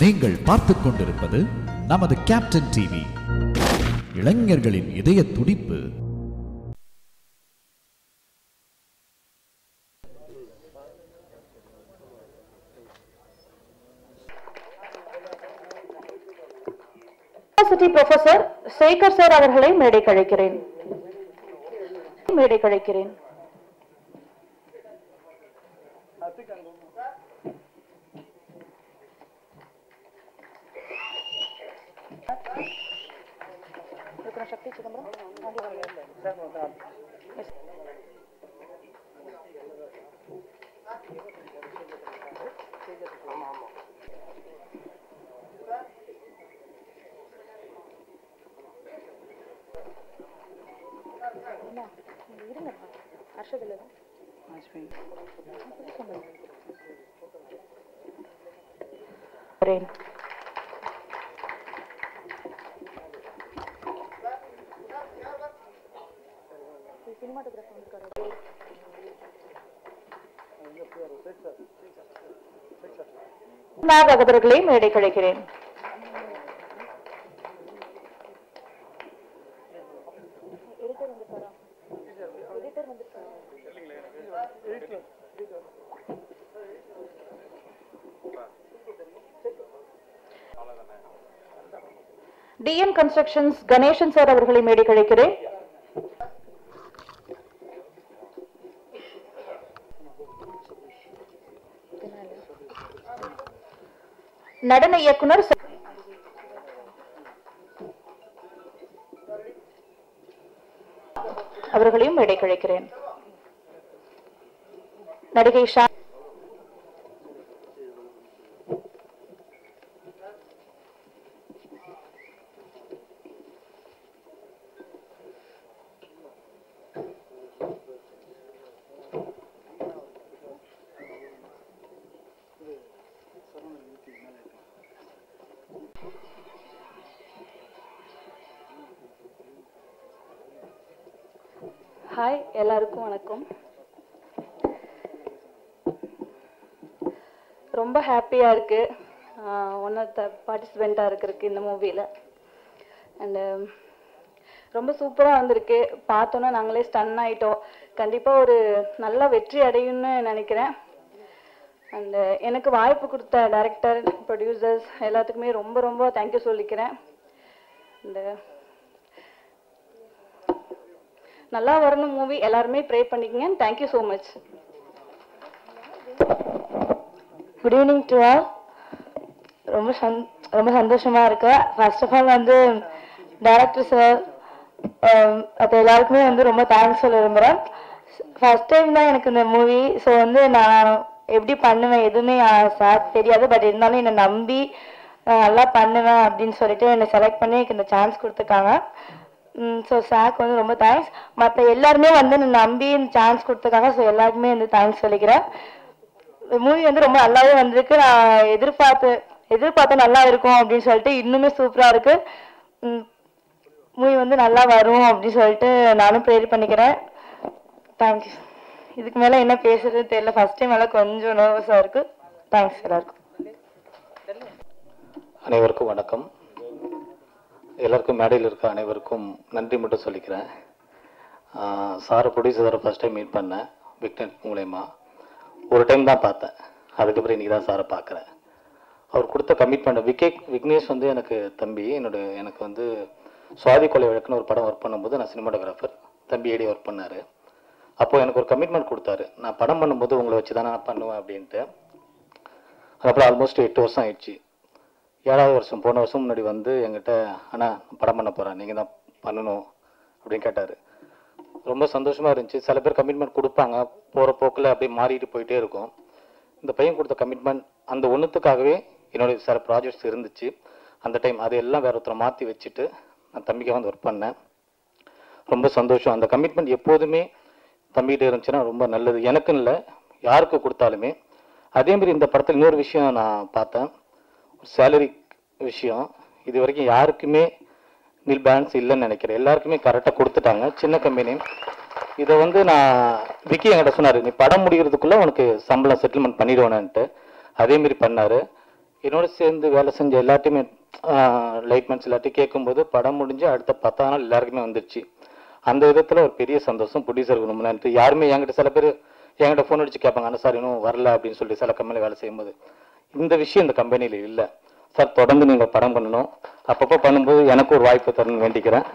நீங்கள் பார்த்துக் கொண்டிருப்பது நமது கேப்டன் டிவி. இளைஞர்களின் இதய துடிப்பு. யூனிவர்சிட்டி ப்ரொஃபசர் சேகர் சார் அவர்களை மேடைக்கு அழைக்கிறேன். சக்தி சிதம்பரம் அவர்களை மேடைக்கு அழைக்கிறேன். டிஎன் கன்ஸ்ட்ரக்ஷன்ஸ் கணேசன் சார் அவர்களை மேடைக்கு அழைக்கிறேன். நடன இயக்குனர் அவர்களையும் மேடைக்கு அழைக்கிறேன். நடிகை ஷா ஹாய், எல்லாருக்கும் வணக்கம். ரொம்ப ஹாப்பியாக இருக்கு ஒன் ஆஃப் த பார்ட்டிசிபெண்ட்டாக இருக்கிறதுக்கு இந்த மூவியில். அண்டு ரொம்ப சூப்பராக வந்திருக்கு. பார்த்தோன்னா நாங்களே ஸ்டன் ஆகிட்டோம். கண்டிப்பாக ஒரு நல்ல வெற்றி அடையும்னு நினைக்கிறேன். அண்டு எனக்கு வாய்ப்பு கொடுத்த டைரக்டர், ப்ரொடியூசர்ஸ் எல்லாத்துக்குமே ரொம்ப ரொம்ப தேங்க்யூ சொல்லிக்கிறேன். அண்டு நல்லா வரணும் மூவி. எல்லாருமே ப்ரே பண்ணிக்கங்க. Thank you so much. Good evening to all. ரொம்ப சந்தோஷமாக இருக்கு. First of all director sir அது எல்லாருக்குமே ரொம்ப தேங்க்ஸ் சொல்ல விரும்புகிறேன். ஃபர்ஸ்ட் டைம் தான் எனக்கு இந்த மூவி. ஸோ நான் எப்படி பண்ணுவேன் எதுவுமே சார் தெரியாது. பட் இருந்தாலும் என்னை நம்பி நல்லா பண்ணுவேன் அப்படின்னு சொல்லிட்டு என்னை செலக்ட் பண்ணி எனக்கு இந்த சான்ஸ் கொடுத்துருக்காங்க. ஸோ சாருக்கு ரொம்ப தேங்க்ஸ். மற்ற எல்லாருமே என்னை நம்பி இந்த சான்ஸ் கொடுத்துருக்காங்க. ஸோ எல்லாருக்குமே தேங்க்ஸ் சொல்லிக்கிறேன். மூவி ரொம்ப நல்லாவே வந்திருக்கு. நான் எதிர்பார்த்து நல்லா இருக்கும் அப்படின்னு சொல்லிட்டு இன்னுமே சூப்பராக இருக்கு. மூவி நல்லா வரும் அப்படின்னு சொல்லிட்டு நானும் ப்ரேயர் பண்ணிக்கிறேன். தேங்க்யூ. இதுக்கு மேலே என்ன பேசுறது தெரியல. ஃபர்ஸ்ட் டைம் எல்லாம் கொஞ்சம் நர்வஸாக இருக்கு. தேங்க்ஸ் எல்லாருக்கும். அனைவருக்கும் வணக்கம். எல்லாருக்கும் மேடையில் இருக்க அனைவருக்கும் நன்றி மட்டும் சொல்லிக்கிறேன். சாரை ப்ரொடியூசரை ஃபர்ஸ்ட் டைம் மீட் பண்ணேன் விக்னேஷ் மூலயமா. ஒரு டைம் தான் பார்த்தேன். அதுக்கப்புறம் இன்றைக்கி தான் சாரை பார்க்குறேன். அவர் கொடுத்த கமிட்மெண்ட் விக்னேஷ் எனக்கு தம்பி. எனக்கு சுவாதி கொலை வழக்குன்னு ஒரு படம் ஒர்க் பண்ணும்போது நான் சினிமாட்டோகிராஃபர், தம்பி ஏடி ஒர்க் பண்ணார். அப்போது எனக்கு ஒரு கமிட்மெண்ட் கொடுத்தாரு. நான் படம் பண்ணும்போது உங்களை வச்சு தானே நான் பண்ணுவேன் அப்படின்ட்டு. அதுக்கப்புறம் ஆல்மோஸ்ட் 8 வருஷம் ஆயிடுச்சு. 7வது வருஷம் போன வருஷம் முன்னாடி என்கிட்ட அண்ணா படம் பண்ண போகிறேன், நீங்கள் தான் பண்ணணும் அப்படின்னு கேட்டார். ரொம்ப சந்தோஷமாக இருந்துச்சு. சில பேர் கமிட்மெண்ட் கொடுப்பாங்க, போகிற போக்கில் அப்படியே மாறிட்டு போயிட்டே இருக்கும். இந்த பையன் கொடுத்த கமிட்மெண்ட் அந்த ஒன்றுத்துக்காகவே என்னுடைய சில ப்ராஜெக்ட்ஸ் இருந்துச்சு. அந்த டைம் அதையெல்லாம் வேற ஒருத்தரை மாற்றி வச்சுட்டு நான் தம்பிக்காக ஒர்க் பண்ணேன். ரொம்ப சந்தோஷம். அந்த கமிட்மெண்ட் எப்போதுமே தம்பிகிட்ட இருந்துச்சுன்னா ரொம்ப நல்லது. எனக்குன்னு இல்லை, யாருக்கு கொடுத்தாலுமே. அதேமாதிரி இந்த படத்தில் இன்னொரு விஷயம் நான் பார்த்தேன். சேலரி விஷயம் இது வரைக்கும் யாருக்குமே நில் பேலன்ஸ் இல்லைன்னு நினைக்கிறேன். எல்லாருக்குமே கரெக்டாக கொடுத்துட்டாங்க. சின்ன கம்பெனி. இதை நான் விக்கி என்கிட்ட சொன்னார், நீ படம் முடிகிறதுக்குள்ளே உனக்கு சம்பளம் செட்டில்மெண்ட் பண்ணிடுவேன்ட்டு. அதேமாரி பண்ணார். என்னோட சேர்ந்து வேலை செஞ்ச எல்லாத்தையுமே லைட்மெண்ட்ஸ் எல்லாத்தையும் கேட்கும்போது படம் முடிஞ்சு அடுத்த 10 நாள் எல்லாருக்குமே வந்துருச்சு. அந்த விதத்தில் ஒரு பெரிய சந்தோஷம். ப்ரொடியூசருக்கு ரொம்ப நன்றி. யாருமே என்கிட்ட சில பேர் என்கிட்ட ஃபோன் அடிச்சு கேட்பாங்க, ஆனால் சார் இன்னும் வரல அப்படின்னு சொல்லி சில கம்பெனியில் வேலை செய்யும்போது இந்த விஷயம் இந்த கம்பெனியில் இல்லை சார். தொடர்ந்து நீங்கள் படம் பண்ணணும், அப்பப்போ பண்ணும்போது எனக்கு ஒரு வாய்ப்பு தரணும்னு வேண்டிக்கிறேன்.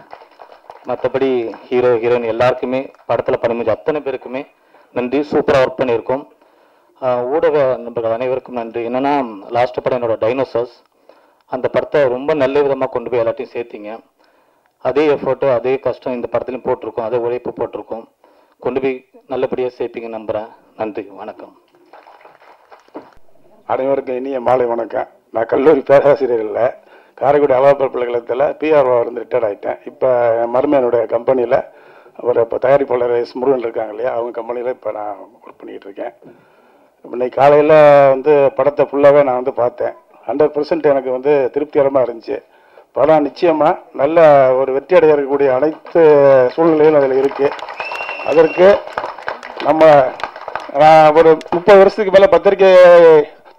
மற்றபடி ஹீரோ ஹீரோயின் எல்லாருக்குமே படத்தில் பணிமுடிஞ்ச அத்தனை பேருக்குமே நன்றி. சூப்பராக ஒர்க் பண்ணியிருக்கோம். ஊடக நண்பர்கள் அனைவருக்கும் நன்றி. என்னென்னா லாஸ்ட் படம் என்னோட டைனோசர்ஸ், அந்த படத்தை ரொம்ப நல்ல விதமாக கொண்டு போய் எல்லாத்தையும் சேர்த்திங்க. அதே எஃபர்ட்டு அதே கஷ்டம் இந்த படத்துலையும் போட்டிருக்கோம், அதே உழைப்பு போட்டிருக்கோம். கொண்டு போய் நல்லபடியாக சேர்ப்பீங்க நம்புகிறேன். நன்றி, வணக்கம். அனைவருக்கும் இனிய மாலை வணக்கம். நான் கல்லூரி பேராசிரியர் இல்லை, காரைக்குடி அழகப்பா பல்கலைக்கழகத்தில் பிஆர்ஓ இருந்து ரிட்டையர்ட் ஆகிட்டேன். இப்போ மருமையனுடைய கம்பெனியில் ஒரு இப்போ தயாரிப்பாளர் எஸ் முருகன் இருக்காங்க இல்லையா, அவங்க கம்பெனியில் இப்போ நான் ஒர்க் பண்ணிக்கிட்டு இருக்கேன். இன்னைக்கு காலையில் வந்து படத்தை ஃபுல்லாகவே நான் வந்து பார்த்தேன். 100% எனக்கு வந்து திருப்திகரமாக இருந்துச்சு. படம் நிச்சயமாக நல்ல ஒரு வெற்றி அடைய இருக்கக்கூடிய அனைத்து சூழ்நிலையும் அதில் இருக்குது. அதற்கு நம்ம ஒரு 30 வருஷத்துக்கு மேலே பத்திரிகை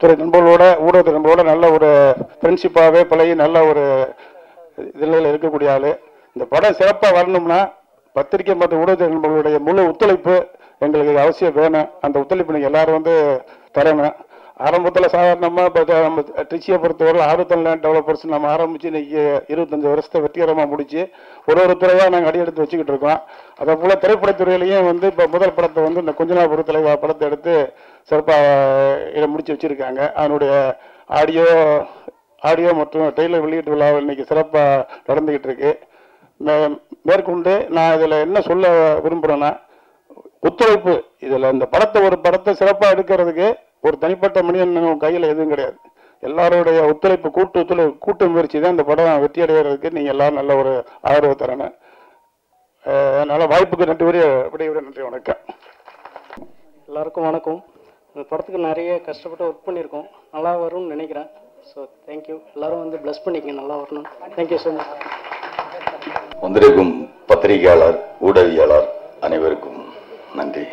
துறை நண்பர்களோட ஊடகத்துறை நண்பர்களோட நல்ல ஒரு ஃப்ரெண்ட்ஷிப்பாகவே பழகி நல்ல ஒரு இதில் இருக்கக்கூடிய ஆள். இந்த படம் சிறப்பாக வரணும்னா பத்திரிகை மற்றும் ஊடகத்துறை நண்பர்களுடைய முழு ஒத்துழைப்பு எங்களுக்கு அவசியம் வேணும். அந்த ஒத்துழைப்பு நீங்கள் எல்லாரும் வந்து தரணும். ஆரம்பத்தில் சாதாரணமாக இப்போ நம்ம ட்ரிச்சியை பொறுத்தவரை ஆர்வத்தன் லேண்ட் டெவலப்பர்ஸ் நம்ம ஆரம்பித்து இன்றைக்கி 25 வருஷத்தை வெற்றிகரமாக முடிச்சு ஒரு துறையாக நாங்கள் அடியெடுத்து வச்சுக்கிட்டு இருக்கோம். அதே போல் திரைப்படத்துறையிலையும் வந்து இப்போ முதல் படத்தை வந்து இந்த கொஞ்ச நாள் பொறுத்தலைவா படத்தை எடுத்து சிறப்பாக முடித்து வச்சுருக்காங்க. அதனுடைய ஆடியோ மற்றும் டெய்லர் வெளியீட்டு விழா இன்றைக்கி சிறப்பாக நடந்துக்கிட்டு இருக்கு. மேற்கொண்டு நான் இதில் என்ன சொல்ல விரும்புகிறேன்னா, ஒத்துழைப்பு இதில் இந்த ஒரு படத்தை சிறப்பாக எடுக்கிறதுக்கு ஒரு தனிப்பட்ட மனிதன் கையில் எதுவும் கிடையாது. எல்லாருடைய ஒத்துழைப்பு கூட்டு முயற்சி தான் இந்த படம் வெற்றி அடைகிறதுக்கு நீங்கள் எல்லாரும் நல்ல ஒரு ஆதரவு தரணும். அதனால் வாய்ப்புக்கு நன்றி, விடையுடன் நன்றி, வணக்கம். எல்லாருக்கும் வணக்கம். இந்த படத்துக்கு நிறைய கஷ்டப்பட்டு ஒர்க் பண்ணியிருக்கோம், நல்லா வரும்னு நினைக்கிறேன். So thank you. எல்லோரும் வந்து ப்ளஸ் பண்ணிக்க, நல்லா வரணும். Thank you so much. வந்திருக்கும் பத்திரிகையாளர் ஊடகவியலாளர் அனைவருக்கும் நன்றி.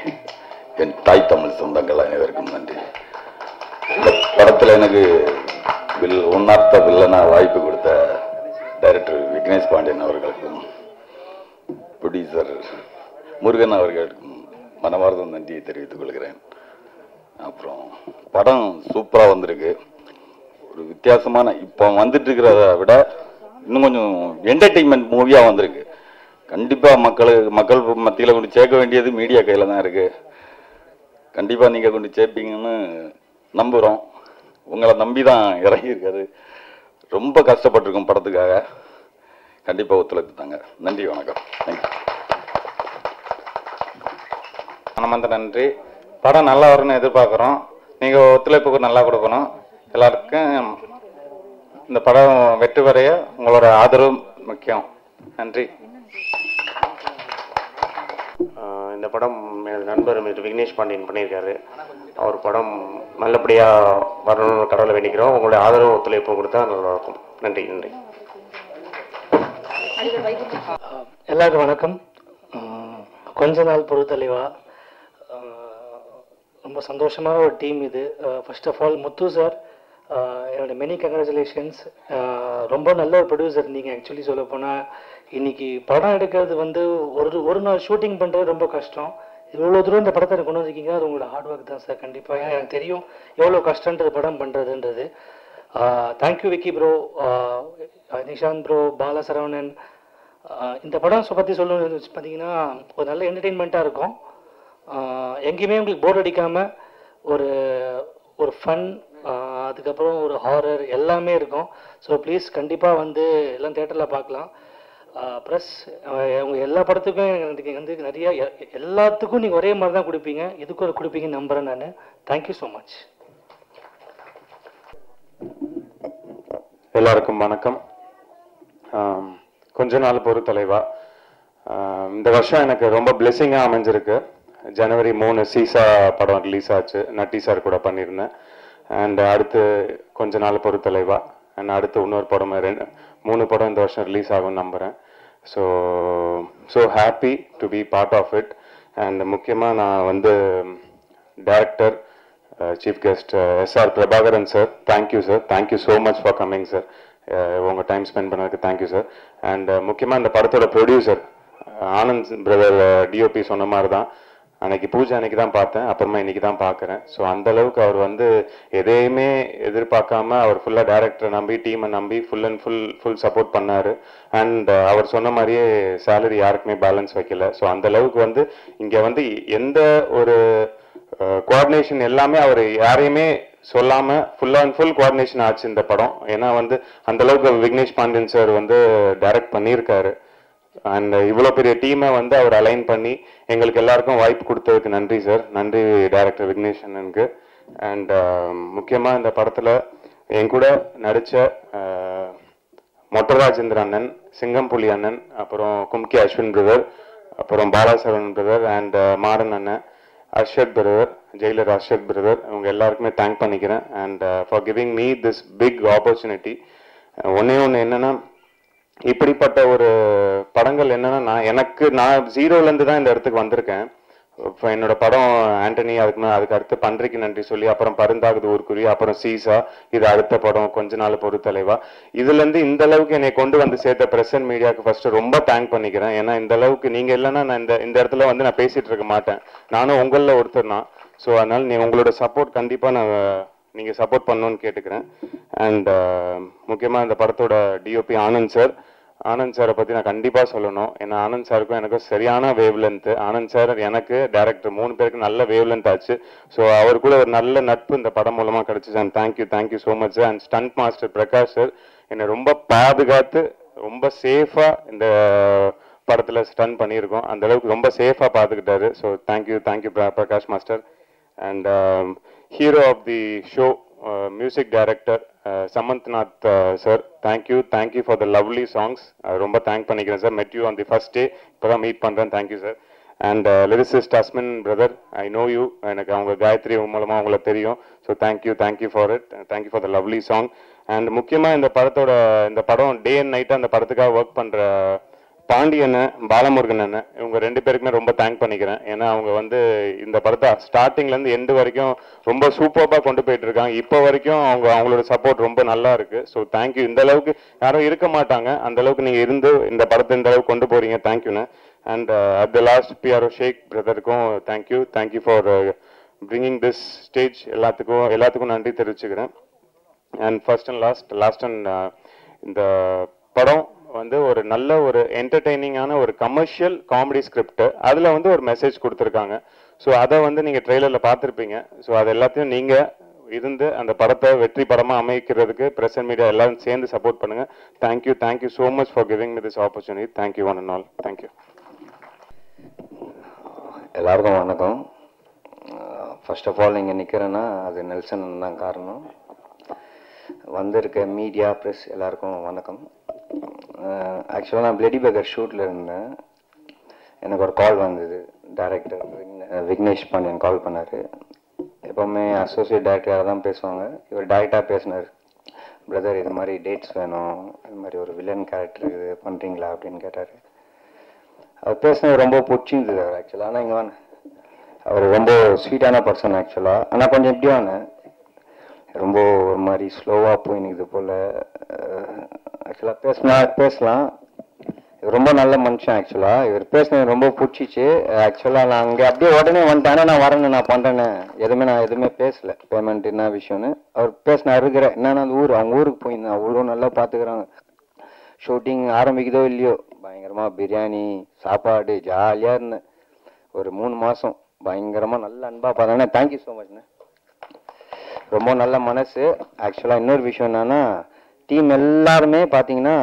என் தாய் தமிழ் சொந்தங்கள் அனைவருக்கும் நன்றி. இந்த படத்தில் எனக்கு ஒன் ஆஃப் த வில்லனா வாய்ப்பு கொடுத்த டைரக்டர் விக்னேஷ் பாண்டியன் அவர்களுக்கும் ப்ரொடியூசர் முருகன் அவர்களுக்கும் மனமார்ந்த நன்றியை தெரிவித்துக் கொள்கிறேன். அப்புறம் படம் சூப்பராக வந்திருக்கு. ஒரு வித்தியாசமான இப்போ வந்துட்டு இருக்கிறத விட இன்னும் கொஞ்சம் என்டர்டெயின்மெண்ட் மூவியாக வந்திருக்கு. கண்டிப்பாக மக்கள் மத்தியில் கொண்டு சேர்க்க வேண்டியது மீடியா கையில் தான் இருக்குது. கண்டிப்பாக நீங்கள் கொண்டு சேர்ப்பீங்கன்னு நம்புகிறோம். உங்களை நம்பி தான் இறங்கியிருக்காரு. ரொம்ப கஷ்டப்பட்டிருக்கோம் படத்துக்காக. கண்டிப்பாக ஒத்துழைப்பு தாங்க. நன்றி, வணக்கம். தேங்க்யூ. மனமார்ந்த நன்றி. படம் நல்லா வரும்னு எதிர்பார்க்குறோம். நீங்கள் ஒத்துழைப்புக்கு நல்லா கொடுக்கணும். எல்லாருக்கும் இந்த படம் வெற்றி வரைய உங்களோட ஆதரவு முக்கியம். நன்றி. இந்த படம் எனது நண்பர் விக்னேஷ் பாண்டியன் பண்ணியிருக்காரு. அவர் படம் நல்லபடியாக வரணும்னு கடவுளை வேண்டிக்கிறோம். உங்களுடைய ஆதரவு ஒத்துழைப்பு கொடுத்தா நல்லா இருக்கும். நன்றி. நன்றி. எல்லாருக்கும் வணக்கம். கொஞ்ச நாள் பொறுத்தலைவா ரொம்ப சந்தோஷமான ஒரு டீம் இது. First of all Muthu sir, என்னோட மெனி கங்க்ராச்சுலேஷன்ஸ். ரொம்ப நல்ல ஒரு ப்ரொடியூசர் நீங்கள். ஆக்சுவலி சொல்ல போனால் இன்னைக்கு படம் எடுக்கிறது வந்து ஒரு நாள் ஷூட்டிங் பண்ணுறது ரொம்ப கஷ்டம். இவ்வளோ தூரம் இந்த படத்தை கொண்டு வந்திருக்கீங்க, அது உங்களோட ஹார்ட் ஒர்க் தான் சார். கண்டிப்பாக எனக்கு தெரியும் எவ்வளோ கஷ்டன்றது படம் பண்ணுறதுன்றது. Thank you Vicky bro, Nishanth bro, Bala Saravanan. இந்த படம் பற்றி சொல்லணும்னு பார்த்தீங்கன்னா ஒரு நல்ல என்டர்டெயின்மெண்ட்டாக இருக்கும். எங்கேயுமே உங்களுக்கு போர் அடிக்காமல் ஒரு ஃபன், அதுக்கப்புறம் ஒரு ஹாரர் எல்லாமே இருக்கும். ஸோ ப்ளீஸ் கண்டிப்பாக வந்து எல்லாம் தேட்டரில் பார்க்கலாம். ப்ளஸ் உங்கள் எல்லா படத்துக்கும் நீங்கள் வந்து நிறைய எல்லாத்துக்கும் நீங்கள் ஒரே மாதிரி தான் கொடுப்பீங்க. இதுக்கு ஒரு கொடுப்பீங்கன்னு நம்புகிறேன் நான். Thank you so much. எல்லாருக்கும் வணக்கம். கொஞ்ச நாள் பொறுத்தலைவா இந்த வருஷம் எனக்கு ரொம்ப பிளெஸிங்காக அமைஞ்சிருக்கு. ஜனவரி 3 சீசா படம் ரிலீஸ் ஆச்சு. நட்டி சார் கூட பண்ணியிருந்தேன். அண்ட் அடுத்து கொஞ்ச நாள் பொறுத்தலைவா அண்ட் அடுத்து இன்னொரு படம் 3 படம் இந்த வருஷம் ரிலீஸ் ஆகும்னு நம்புகிறேன். So happy to be part of it. And முக்கியமாக நான் வந்து director chief guest SR Prabhakaran sir, thank you sir, thank you so much for coming sir. உங்கள் டைம் ஸ்பெண்ட் பண்ணதுக்கு தேங்க்யூ சார். அண்ட் முக்கியமாக இந்த படத்தோட ப்ரொடியூசர் ஆனந்த் பிரதர் டிஓபி சொன்ன மாதிரி தான், அன்னைக்கு பூஜை அன்னைக்கு தான் பார்த்தேன், அப்புறமா இன்னைக்கு தான் பார்க்குறேன். ஸோ அந்த அளவுக்கு அவர் வந்து எதையுமே எதிர்பார்க்காம அவர் ஃபுல்லாக டேரக்டரை நம்பி டீமை நம்பி ஃபுல் அண்ட் ஃபுல் சப்போர்ட் பண்ணார். அண்ட் அவர் சொன்ன மாதிரியே சேலரி யாருக்குமே பேலன்ஸ் வைக்கல. ஸோ அந்த அளவுக்கு வந்து இங்கே வந்து எந்த ஒரு கோஆர்டினேஷன் எல்லாமே அவர் யாரையுமே சொல்லாமல் ஃபுல் அண்ட் ஃபுல் கோஆர்டினேஷன் ஆச்சு இந்த படம். ஏன்னா வந்து அந்த அளவுக்கு விக்னேஷ் பாண்டியன் சார் வந்து டைரக்ட் பண்ணியிருக்காரு. அண்ட் இவ்வளோ பெரிய டீமை வந்து அவர் அலைன் பண்ணி எங்களுக்கு எல்லாருக்கும் வாய்ப்பு கொடுத்ததுக்கு நன்றி சார், நன்றி டைரக்டர் விக்னேஷ் அண்ணனுக்கு. அண்ட் முக்கியமாக இந்த படத்தில் என் கூட நடித்த மொட்டராஜேந்திர அண்ணன், சிங்கம்புலி அண்ணன், அப்புறம் கும்கி அஸ்வின் பிரதர், அப்புறம் பாலாசரவன் பிரதர் அண்ட் மாறன் அண்ணன், Arshad brother, jailer Arshad brother, இவங்க எல்லாருக்குமே தேங்க் பண்ணிக்கிறேன். And for giving me this big opportunity. ஒன்று என்னென்னா, இப்படிப்பட்ட ஒரு படங்கள் என்னன்னா நான் ஜீரோலேருந்து தான் இந்த இடத்துக்கு வந்திருக்கேன். இப்போ என்னோட படம் ஆண்டனி, அதுக்கு அடுத்து பன்றிக்கு நன்றி சொல்லி, அப்புறம் பருந்தாகுது ஊர்க்குருவி, அப்புறம் சீசா, இது அடுத்த படம் கொஞ்ச நாள் பொறுத்தலைவா. இதுலேருந்து இந்த அளவுக்கு என்னை கொண்டு வந்து சேர்த்த பிரஸ் அண்ட் மீடியாவுக்கு ஃபர்ஸ்ட் ரொம்ப தேங்க் பண்ணிக்கிறேன். ஏன்னா இந்த அளவுக்கு நீங்கள் இல்லைன்னா நான் இந்த இடத்துல வந்து நான் பேசிகிட்டு இருக்க மாட்டேன். நானும் உங்களில் ஒருத்தர் தான். ஸோ அதனால் உங்களோட சப்போர்ட் கண்டிப்பாக நீங்கள் சப்போர்ட் பண்ணணும்னு கேட்டுக்கிறேன். அண்ட் முக்கியமாக இந்த படத்தோட டிஓபி ஆனந்த் சாரை பற்றி நான் கண்டிப்பாக சொல்லணும். ஏன்னா ஆனந்த் சாருக்கும் எனக்கும் சரியான வேவ் லென்த்து. ஆனந்த் சார் எனக்கு டேரக்டர் 3 பேருக்கு நல்ல வேவ் லென்த் ஆச்சு. ஸோ அவர் கூட ஒரு நல்ல நட்பு இந்த படம் மூலமாக கிடச்சிச்சு. And thank you so much. And stunt master Prakash sir என்னை ரொம்ப பாதுகாத்து ரொம்ப சேஃபாக இந்த படத்தில் ஸ்டன் பண்ணியிருக்கோம். அந்த அளவுக்கு ரொம்ப சேஃபாக பார்த்துக்கிட்டாரு. So thank you Prakash master. And hero of the show music director Samanthnath sir, thank you for the lovely songs. ரொம்ப தேங்க் பண்ணிக்கிறேன் sir. Met you on the first day, இப்போ தான் மீட் பண்ணுறேன். Thank you sir. And lyricist Asmin brother, I know you, எனக்கு அவங்க காயத்ரி மூலமாக அவங்கள தெரியும். So thank you for it, thank you for the lovely song. And முக்கியமாக இந்த படம் டே அண்ட் நைட்டாக அந்த படத்துக்காக ஒர்க் பண்ணுற பாண்டியன், பாலமுருகன் அண்ணன், இவங்க 2 பேருக்குமே ரொம்ப தேங்க் பண்ணிக்கிறேன். ஏன்னா அவங்க வந்து இந்த படத்தை ஸ்டார்டிங்லேருந்து எண்டு வரைக்கும் ரொம்ப சூப்பராக கொண்டு போயிட்டு இருக்காங்க. இப்போ வரைக்கும் அவங்களோட சப்போர்ட் ரொம்ப நல்லா இருக்கு. So thank you. இந்த அளவுக்கு யாரும் இருக்க மாட்டாங்க, அந்த அளவுக்கு நீங்கள் இருந்து இந்த படத்தை இந்த அளவுக்கு கொண்டு போறீங்க. தேங்க்யூண்ணே. And at the last PRO Sheikh பிரதருக்கும் thank you for bringing this stage. எல்லாத்துக்கும் நன்றி தெரிவிச்சுக்கிறேன். And first and last and இந்த படம் வந்து ஒரு நல்ல ஒரு என்டர்டெய்னிங்கான ஒரு கமர்ஷியல் காமெடி ஸ்கிரிப்ட். அதில் வந்து ஒரு மெசேஜ் கொடுத்துருக்காங்க. ஸோ அதை வந்து நீங்கள் ட்ரெய்லரில் பார்த்துருப்பீங்க. ஸோ அது எல்லாத்தையும் நீங்கள் இருந்து அந்த படத்தை வெற்றி படமாக அமைக்கிறதுக்கு பிரஸ் அண்ட் மீடியா எல்லாரும் சேர்ந்து சப்போர்ட் பண்ணுங்கள். Thank you so much for giving me this opportunity. Thank you one and all. Thank you. எல்லாருக்கும் வணக்கம். ஃபர்ஸ்ட் ஆஃப் ஆல் இங்கே நிற்கிறேன்னா அது நெல்சன் தான் காரணம். வந்திருக்க மீடியா ப்ரெஸ் எல்லாருக்கும் வணக்கம். ஆக்சுவலாக நான் பிளடி பேக்கர் ஷூட்டில் இருந்தேன். எனக்கு ஒரு கால் வந்தது. டைரக்டர் விக்னேஷ் பாண்டியன் கால் பண்ணார். எப்போவுமே அசோசியேட் டைரக்டராக தான் பேசுவாங்க. இவர் டைரெக்டாக பேசினார். பிரதர், இது மாதிரி டேட்ஸ் வேணும், இது மாதிரி ஒரு வில்லன் கேரக்டர் இது பண்ணுறீங்களா அப்படின்னு கேட்டார். அவர் பேசினது ரொம்ப பிடிச்சிருந்தது அவர் ஆக்சுவலாக. ஆனால் இங்கே அவர் ரொம்ப ஸ்வீட்டான பர்சன் ஆக்சுவலாக. ஆனால் கொஞ்சம் எப்படியான ரொம்ப ஒரு மாதிரி ஸ்லோவாக போயினுக்குது போல். ஆக்சுவலாக பேசலாம். இவர் ரொம்ப நல்ல மனுஷன். ஆக்சுவலாக இவர் பேசினது ரொம்ப பிடிச்சிச்சு. ஆக்சுவலாக நான் அங்கே அப்படியே உடனே வந்துட்டேன். நான் வரேன்னு நான் பண்ணுறேன்னு நான் எதுவுமே பேசலை. பேமெண்ட் என்ன விஷயம்னு அவர் பேசின இருக்கிறேன். என்னன்னா அந்த அவங்க ஊருக்கு போயிருந்தேன். அவ்வளோ நல்லா பார்த்துக்கிறாங்க. ஷூட்டிங் ஆரம்பிக்குதோ இல்லையோ பயங்கரமாக பிரியாணி சாப்பாடு ஜாலியாக இருந்தேன். ஒரு 3 மாதம் பயங்கரமாக நல்ல அன்பாக பார்த்தாங்கன்னா தேங்க்யூ ஸோ மச்ண்ணே. ரொம்ப நல்ல மனசு. ஆக்சுவலாக இன்னொரு விஷயம் என்னன்னா, டீம் எல்லாருமே பார்த்தீங்கன்னா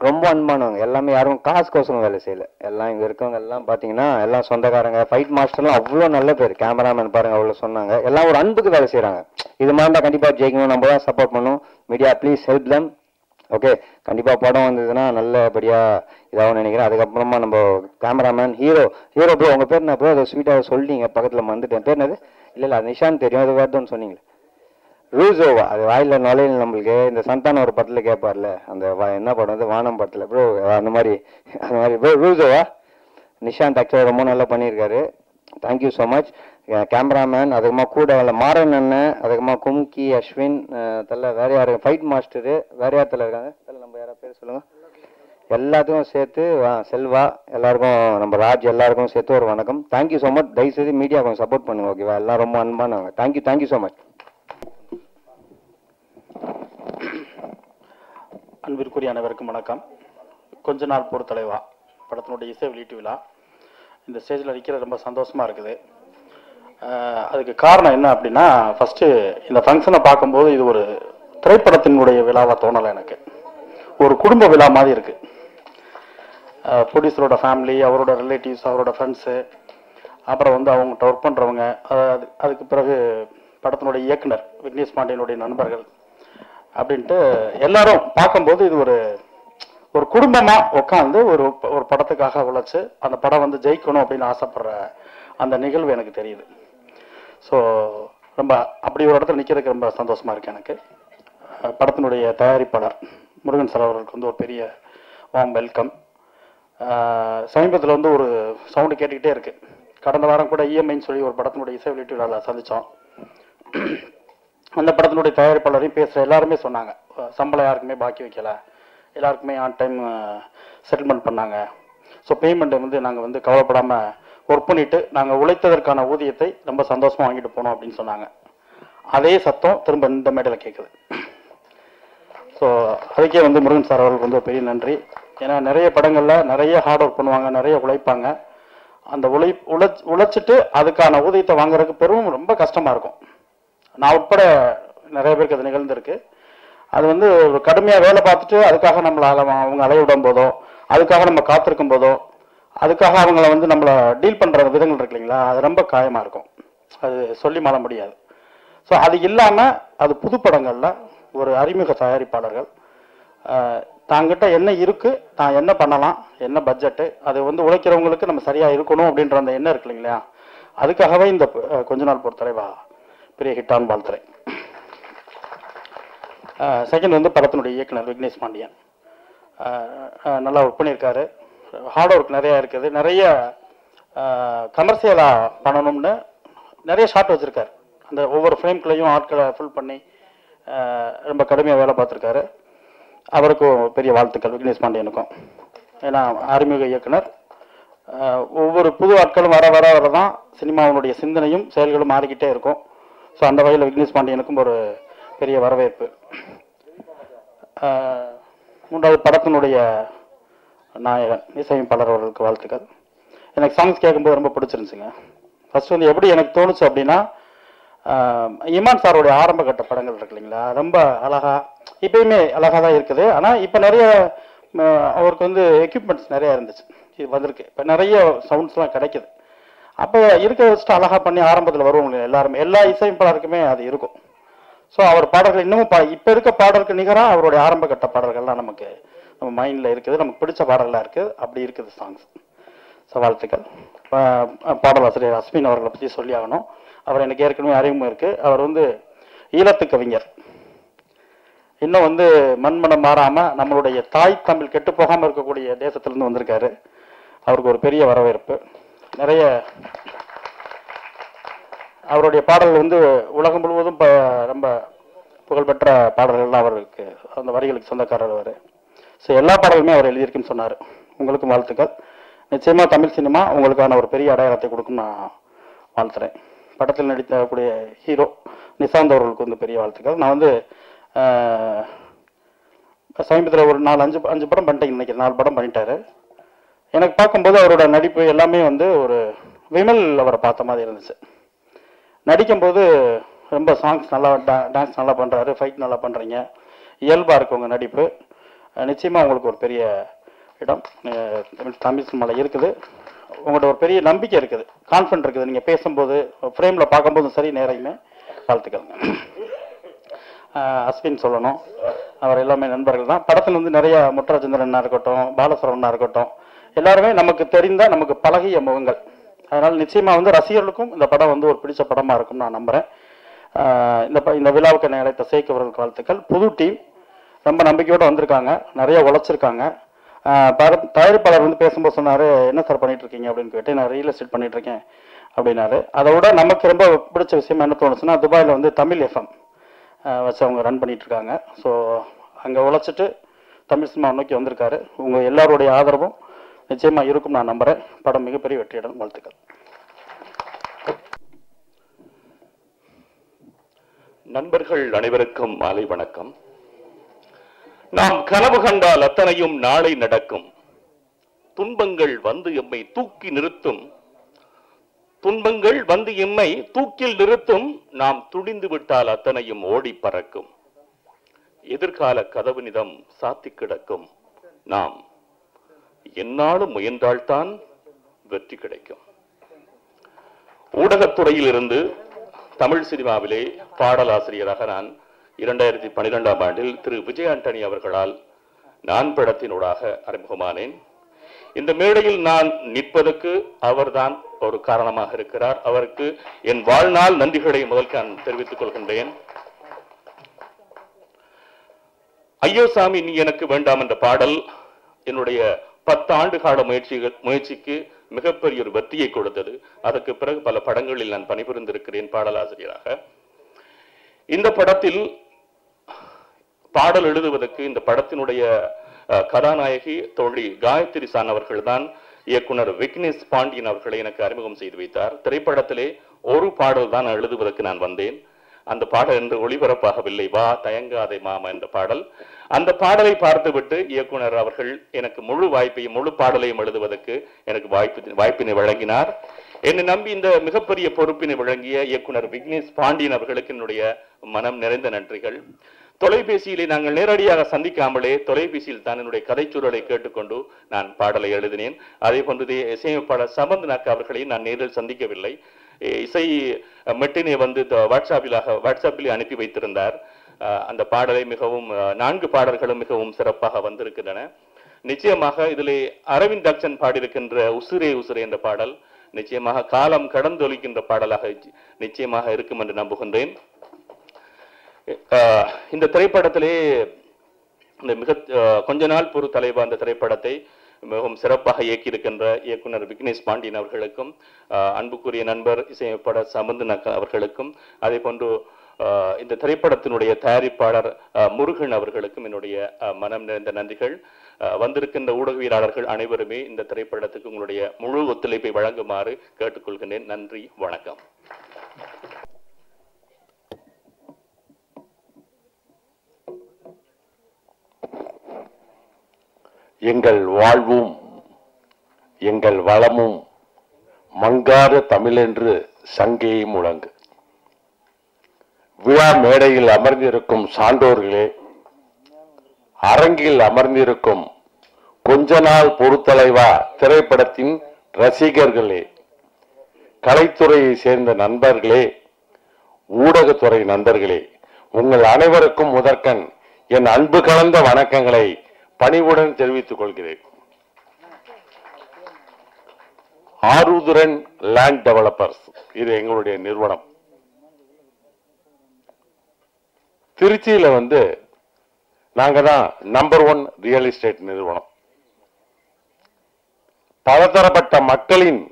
ரொம்ப அன்பானவங்க. எல்லாமே யாரும் காசுக்கோசரம் வேலை செய்யலை. எல்லாம் இங்கே இருக்கவங்க எல்லாம் பார்த்தீங்கன்னா எல்லாம் சொந்தக்காரங்க. ஃபைட் மாஸ்டர்லாம் அவ்வளோ நல்ல பேர். கேமராமேன் பாருங்க அவ்வளோ சொன்னாங்க. எல்லாம் ஒரு அன்புக்கு வேலை செய்கிறாங்க. இது மாதிரி தான் கண்டிப்பாக ஜெயிக்கணும். நம்ம தான் சப்போர்ட் பண்ணணும். Media please help them. Okay, கண்டிப்பாக படம் வந்ததுன்னா நல்லபடியாக இதாகவும் நினைக்கிறேன். அதுக்கப்புறமா நம்ம கேமராமேன் ஹீரோ ப்ரோ, உங்கள் பேர் என்ன ப்ரோ? அதை ஸ்வீட்டாக சொல்லிட்டீங்க, பக்கத்தில் வந்துட்டேன். பேர் என்னது? இல்லை அது நிஷான் தெரியும். அது வேறுதோன்னு சொன்னீங்களே, ரூசோவா. அது வாயில நுழையில நம்மளுக்கு. இந்த சந்தானம் ஒரு படத்தில் கேட்பார்ல, அந்த என்ன படம் வந்து வானம் படத்தில் ப்ரோ, அந்த மாதிரி ப்ரோ ரூசோவா. நிஷாந்த் ஆக்சுவலாக ரொம்ப நல்லா பண்ணியிருக்காரு. Thank you so much. கேமராமேன், அதுக்கப்புறமா கூட வேலை மாறன் அண்ணன், அதுக்கப்புறமா கும்கி, அஸ்வின் தலை, வேறு யார் ஃபைட் மாஸ்டரு, வேறு யார் தலை இருக்காங்க தலை, நம்ம யாராவது பேர் சொல்லுங்கள். எல்லாத்துக்கும் சேர்த்து செல்வா, எல்லாருக்கும் நம்ம ராஜ் எல்லாருக்கும் சேர்த்து ஒரு வணக்கம். Thank you so much. தயவுசெய்து மீடியா கொஞ்சம் சப்போர்ட் பண்ணுங்க, ஓகேவா? எல்லாம் ரொம்ப அன்பானவங்க. Thank you so much. அன்பிற்குரிய அனைவருக்கும் வணக்கம். கொஞ்ச நாள் பொறு தலைவா படத்தினுடைய இசை வெளியீட்டு விழா இந்த ஸ்டேஜில் நிற்கிறது ரொம்ப சந்தோஷமாக இருக்குது. அதுக்கு காரணம் என்ன அப்படின்னா, ஃபஸ்ட்டு இந்த ஃபங்க்ஷனை பார்க்கும்போது இது ஒரு திரைப்படத்தினுடைய விழாவாக தோணலை எனக்கு. ஒரு குடும்ப விழா மாதிரி இருக்குது. ப்ரொடியூசரோட ஃபேமிலி, அவரோட ரிலேட்டிவ்ஸ், அவரோட ஃப்ரெண்ட்ஸு, அப்புறம் வந்து அவங்ககிட்ட ஒர்க் பண்ணுறவங்க, அதுக்கு பிறகு படத்தினுடைய இயக்குனர் விக்னேஷ் பாண்டியனுடைய நண்பர்கள் அப்படின்ட்டு எல்லாரும் பார்க்கும்போது இது ஒரு குடும்பமாக உட்காந்து ஒரு படத்துக்காக உழைச்சி அந்த படம் வந்து ஜெயிக்கணும் அப்படின்னு ஆசைப்படுற அந்த நிகழ்வு எனக்கு தெரியுது. ஸோ ரொம்ப அப்படி ஒரு இடத்துல நிற்கிறதுக்கு ரொம்ப சந்தோஷமாக இருக்குது எனக்கு. படத்தினுடைய தயாரிப்பாளர் முருகன் சார் அவர்களுக்கு வந்து ஒரு பெரிய வார்ம் வெல்கம். சமீபத்தில் வந்து ஒரு சவுண்டு கேட்டுக்கிட்டே இருக்குது. கடந்த வாரம் கூட இஎம்ஐன்னு சொல்லி ஒரு படத்தினுடைய இசை வெளியீட்டு விழாவில் சந்தித்தோம். அந்த படத்தினுடைய தயாரிப்பாளரையும் பேசுகிற எல்லாருமே சொன்னாங்க, சம்பளம் யாருக்குமே பாக்கி வைக்கலை, எல்லாருக்குமே ஆன் டைம் செட்டில்மெண்ட் பண்ணாங்க. ஸோ பேமெண்ட்டை வந்து நாங்கள் வந்து கவலைப்படாமல் ஒர்க் பண்ணிவிட்டு நாங்கள் உழைத்ததற்கான ஊதியத்தை ரொம்ப சந்தோஷமாக வாங்கிட்டு போனோம் அப்படின்னு சொன்னாங்க. அதே சத்தம் திரும்ப இந்த மேடையில் கேட்குது. ஸோ அதுக்கே வந்து முருகன் சார் அவர்களுக்கு வந்து ஒரு பெரிய நன்றி. ஏன்னா நிறைய படங்களில் நிறைய ஹார்ட் ஒர்க் பண்ணுவாங்க, நிறைய உழைப்பாங்க. அந்த உழைச்சிட்டு அதுக்கான ஊதியத்தை வாங்குறதுக்கு பெரும் ரொம்ப கஷ்டமாக இருக்கும். நான் உட்பட நிறைய பேருக்கு அது நிகழ்ந்திருக்கு. அது வந்து ஒரு கடுமையாக வேலை பார்த்துட்டு அதுக்காக நம்மளை அவங்க அலைய விடும் போதோ, அதுக்காக நம்ம காத்திருக்கும் போதோ, அதுக்காக அவங்கள வந்து நம்மளை டீல் பண்ணுற விதங்கள் இருக்கு இல்லைங்களா, அது ரொம்ப காயமாக இருக்கும். அது சொல்லி மாற முடியாது. ஸோ அது இல்லாமல் அது புது படங்களில் ஒரு அறிமுக தயாரிப்பாளர்கள் தாங்கிட்ட என்ன இருக்குது, தான் என்ன பண்ணலாம், என்ன பட்ஜெட்டு, அது வந்து உழைக்கிறவங்களுக்கு நம்ம சரியாக இருக்கணும் அப்படின்ற அந்த எண்ணம் இருக்கு இல்லைங்களா, அதுக்காகவே இந்த கொஞ்ச நாள் பொறுத்த தலைவா பெரிய ஹிட்டான வாழ்த்துறேன். செகண்ட் வந்து படத்தினுடைய இயக்குனர் விக்னேஷ் பாண்டியன் நல்லா ஒர்க் பண்ணியிருக்காரு. ஹார்ட் ஒர்க் நிறையா இருக்குது. நிறைய கமர்ஷியலாக பண்ணணும்னு நிறைய ஷாட் வச்சுருக்காரு. அந்த ஒவ்வொரு ஃப்ரேம்குள்ளேயும் ஆட்களை ஃபுல் பண்ணி ரொம்ப கடுமையாக வேலை பார்த்துருக்காரு. அவருக்கும் பெரிய வாழ்த்துக்கள் விக்னேஷ் பாண்டியனுக்கும். ஏன்னா அறிமுக இயக்குனர். ஒவ்வொரு புது ஆட்களும் வர வர வர தான் சினிமாவினுடைய சிந்தனையும் செயல்களும் மாறிக்கிட்டே இருக்கும். ஸோ அந்த வகையில் விக்னேஷ் பாண்டியனுக்கும் ஒரு பெரிய வரவேற்பு. மூன்றாவது படத்தினுடைய நாயகன் இசையமைப்பாளர் அவர்களுக்கு வாழ்த்துக்கள். எனக்கு சாங்ஸ் கேட்கும்போது ரொம்ப பிடிச்சிருந்துச்சுங்க. ஃபர்ஸ்ட் வந்து எப்படி எனக்கு தோணுச்சு அப்படின்னா, இமான் சாரோடைய ஆரம்ப கட்ட படங்கள் இருக்கு இல்லைங்களா, ரொம்ப அழகா, இப்பயுமே அழகா தான் இருக்குது. ஆனால் இப்போ நிறைய அவருக்கு வந்து எக்யூப்மெண்ட்ஸ் நிறையா இருந்துச்சு, இது வந்திருக்கு. இப்போ நிறைய சவுண்ட்ஸ்லாம் கிடைக்குது. அப்போ இருக்கிறத வச்சுட்டு அழகா பண்ணி ஆரம்பத்தில் வருவாங்க எல்லாருமே, எல்லா இசையமைப்பாளருக்குமே அது இருக்கும். ஸோ அவர் பாடல்கள் இன்னமும் இப்போ இருக்க பாடலுக்கு நிகராக அவருடைய ஆரம்ப கட்ட பாடல்கள்லாம் நமக்கு நம்ம மைண்டில் இருக்குது, நமக்கு பிடிச்ச பாடல்களாக இருக்குது. அப்படி இருக்குது சாங்ஸ். ஸோ வாழ்த்துக்கள். பாடலாசிரியர் அஸ்வின் அவர்களை பற்றி சொல்லி ஆகணும். அவர் எனக்கு ஏற்கனவே அறிமுகம் இருக்குது. அவர் வந்து ஈழத்து கவிஞர். இன்னும் வந்து மண்மனம் மாறாமல் நம்மளுடைய தாய் தமிழ் கெட்டு போகாமல் இருக்கக்கூடிய தேசத்திலேருந்து வந்திருக்காரு. அவருக்கு ஒரு பெரிய வரவேற்பு. நிறைய அவருடைய பாடல்கள் வந்து உலகம் முழுவதும் ரொம்ப புகழ்பெற்ற பாடல்கள்லாம் அவருக்கு, அந்த வரிகளுக்கு சொந்தக்காரர் அவர். ஸோ எல்லா பாடல்களுமே அவர் எழுதியிருக்குன்னு சொன்னார். உங்களுக்கும் வாழ்த்துக்கள். நிச்சயமாக தமிழ் சினிமா உங்களுக்கான ஒரு பெரிய அடையாளத்தை கொடுக்கும் நான் வாழ்த்துறேன். படத்தில் நடித்தக்கூடிய ஹீரோ நிசாந்த் அவர்களுக்கு வந்து பெரிய வாழ்த்துக்கள். நான் வந்து சமீபத்தில் ஒரு 4-5 படம் பண்ணிட்டேன் நினைக்கிறேன். 4 படம் பண்ணிட்டாரு. எனக்கு பார்க்கும்போது அவரோட நடிப்பு எல்லாமே வந்து ஒரு விமல் அவரை பார்த்த மாதிரி இருந்துச்சு. நடிக்கும்போது ரொம்ப சாங்ஸ் நல்லா, டான்ஸ் நல்லா பண்ணுறாரு, ஃபைட் நல்லா பண்ணுறீங்க, இயல்பாக இருக்கு உங்கள் நடிப்பு. நிச்சயமாக உங்களுக்கு ஒரு பெரிய இடம் தமிழ் சினிமாவில் இருக்குது. உங்கள்கிட்ட ஒரு பெரிய நம்பிக்கை இருக்குது, கான்ஃபிடன்ட் இருக்குது. நீங்கள் பேசும்போது, ஃப்ரேமில் பார்க்கும்போதும் சரி, நேரையுமே. வாழ்த்துக்கள். அஸ்வின் சொல்லணும், அவர் எல்லாமே நண்பர்கள் தான். படத்தில் வந்து நிறைய முட்டராஜேந்திரனா இருக்கட்டும், பாலசரவணா இருக்கட்டும், எல்லாருமே நமக்கு தெரிந்த, நமக்கு பழகிய முகங்கள். அதனால் நிச்சயமாக வந்து ரசிகர்களுக்கும் இந்த படம் வந்து ஒரு பிடிச்ச படமாக இருக்கும்னு நான் நம்புகிறேன். இந்த விழாவுக்கு என்னை அழைத்த சேக் அவர்களுக்கு வாழ்த்துக்கள். புது டீம் ரொம்ப நம்பிக்கையோடு வந்திருக்காங்க, நிறைய உழைச்சிருக்காங்க. தயாரிப்பாளர் வந்து பேசும்போது சொன்னார், என்ன சார் பண்ணிட்டு இருக்கீங்க அப்படின்னு கேட்டு, நான் ரியல் எஸ்டேட் பண்ணிட்டு இருக்கேன் அப்படின்னாரு. அதை விட நமக்கு ரொம்ப பிடிச்ச விஷயம் என்ன தோணுச்சுன்னா, துபாயில் வந்து தமிழ் எஃப்எம் வச்சு அவங்க ரன் பண்ணிட்டு இருக்காங்க. ஸோ அங்கே உழைச்சிட்டு தமிழ் சினிமா நோக்கி வந்திருக்காரு. உங்கள் எல்லாருடைய ஆதரவும் நிச்சயமாக இருக்கும் நான் நம்புகிறேன். படம் மிகப்பெரிய வெற்றியிடம். வாழ்த்துக்கள். நண்பர்கள் அனைவருக்கும் மாலை வணக்கம். நாம் கனவு கண்டால் அத்தனையும் நாளை நடக்கும். துன்பங்கள் வந்து எம்மை தூக்கி நிறுத்தும். துன்பங்கள் வந்து எம்மை தூக்கில் நிறுத்தும். நாம் துணிந்து விட்டால் அத்தனையும் ஓடி பறக்கும். எதிர்கால கதவு நிதம் சாத்தி கிடக்கும். நாம் என்னாலும் முயன்றால்தான் வெற்றி கிடைக்கும். ஊடகத்துறையில் இருந்து தமிழ் சினிமாவிலே பாடலாசிரியராக நான் 2012ஆம் ஆண்டில் திரு விஜய் ஆண்டனி அவர்களால் நான் படத்தினூடாக அறிமுகமானேன். இந்த மேடையில் நான் நிற்பதற்கு அவர்தான் ஒரு காரணமாக இருக்கிறார். அவருக்கு என் வாழ்நாள் நன்றிகளை முதல் நான் தெரிவித்துக் கொள்கின்றேன். ஐயோ சாமி நீ எனக்கு வேண்டாம் என்ற பாடல் என்னுடைய 10 ஆண்டு கால முயற்சிக்கு மிகப்பெரிய ஒரு வெற்றியை கொடுத்தது. அதற்கு பிறகு பல படங்களில் நான் பணிபுரிந்திருக்கிறேன் பாடலாசிரியராக. இந்த படத்தில் பாடல் எழுதுவதற்கு இந்த படத்தினுடைய கதாநாயகி தோழி காயத்ரி சான் அவர்கள் தான் இயக்குனர் விக்னேஷ் பாண்டியன் அவர்களை எனக்கு அறிமுகம் செய்து வைத்தார். திரைப்படத்திலே ஒரு பாடல் தான் எழுதுவதற்கு நான் வந்தேன். அந்த பாடல் என்று ஒளிபரப்பாகவில்லை. வா தயங்காதை மாமா என்ற பாடல். அந்த பாடலை பார்த்துவிட்டு இயக்குனர் அவர்கள் எனக்கு முழு வாய்ப்பையும் முழு பாடலையும் எழுதுவதற்கு எனக்கு வாய்ப்பினை வழங்கினார். என்னை நம்பி இந்த மிகப்பெரிய பொறுப்பினை வழங்கிய இயக்குனர் விக்னேஷ் பாண்டியன் அவர்களுக்கு என்னுடைய மனம் நிறைந்த நன்றிகள். தொலைபேசியிலே நாங்கள் நேரடியாக சந்திக்காமலே தொலைபேசியில் தான் என்னுடைய கதைச்சூழலை கேட்டுக்கொண்டு நான் பாடலை எழுதினேன். அதே போன்று இசையமைப்பாளர் சமந்த் அவர்களையும் நான் நேரில் சந்திக்கவில்லை. இசை மெட்டினை வந்து வாட்ஸ்அப்பில் அனுப்பி வைத்திருந்தார். அந்த பாடலை மிகவும் 4 பாடல்களும் மிகவும் சிறப்பாக வந்திருக்கின்றன. நிச்சயமாக இதிலே அரவிந்த் தக்ஷன் பாடியிருக்கின்ற உசுரே உசுரே என்ற பாடல் நிச்சயமாக காலம் கடந்தொழிக்கின்ற பாடலாக நிச்சயமாக இருக்கும் என்று நம்புகின்றேன். இந்த திரைப்படத்திலே இந்த கொஞ்ச நாள் பொறு தலைவா அந்த திரைப்படத்தை மிகவும் சிறப்பாக இயக்கியிருக்கின்ற இயக்குனர் விக்னேஷ் பாண்டியன் அவர்களுக்கும் அன்புக்குரிய நண்பர் இசையமைப்பாளர் சமந்த் அவர்களுக்கும் அதே போன்று இந்த திரைப்படத்தினுடைய தயாரிப்பாளர் முருகன் அவர்களுக்கும் என்னுடைய மனம் நிறைந்த நன்றிகள். வந்திருக்கின்ற ஊடகவியலாளர்கள் அனைவருமே இந்த திரைப்படத்துக்கு உங்களுடைய முழு ஒத்துழைப்பை வழங்குமாறு கேட்டுக்கொள்கின்றேன். நன்றி, வணக்கம். எங்கள் வாழ்வும் எங்கள் வளமும் மங்காத தமிழென்று சங்கே முழங்கு. விழா மேடையில் அமர்ந்திருக்கும் சான்றோர்களே, அரங்கில் அமர்ந்திருக்கும் கொஞ்ச நாள் பொறுத்தலைவா திரைப்படத்தின் ரசிகர்களே, கலைத்துறையை சேர்ந்த நண்பர்களே, ஊடகத்துறை நண்பர்களே, உங்கள் அனைவருக்கும் முதற்கண் என் அன்பு கலந்த வணக்கங்களை பணிவுடன் தெரிவித்துக் கொள்கிறேன். ஆருத்ரன் லேண்ட் டெவலப்பர்ஸ் இது எங்களுடைய நிறுவனம். திருச்சியில நாங்க தான் நம்பர் 1 ரியல் எஸ்டேட் நிறுவனம். பலதரப்பட்ட மக்களின்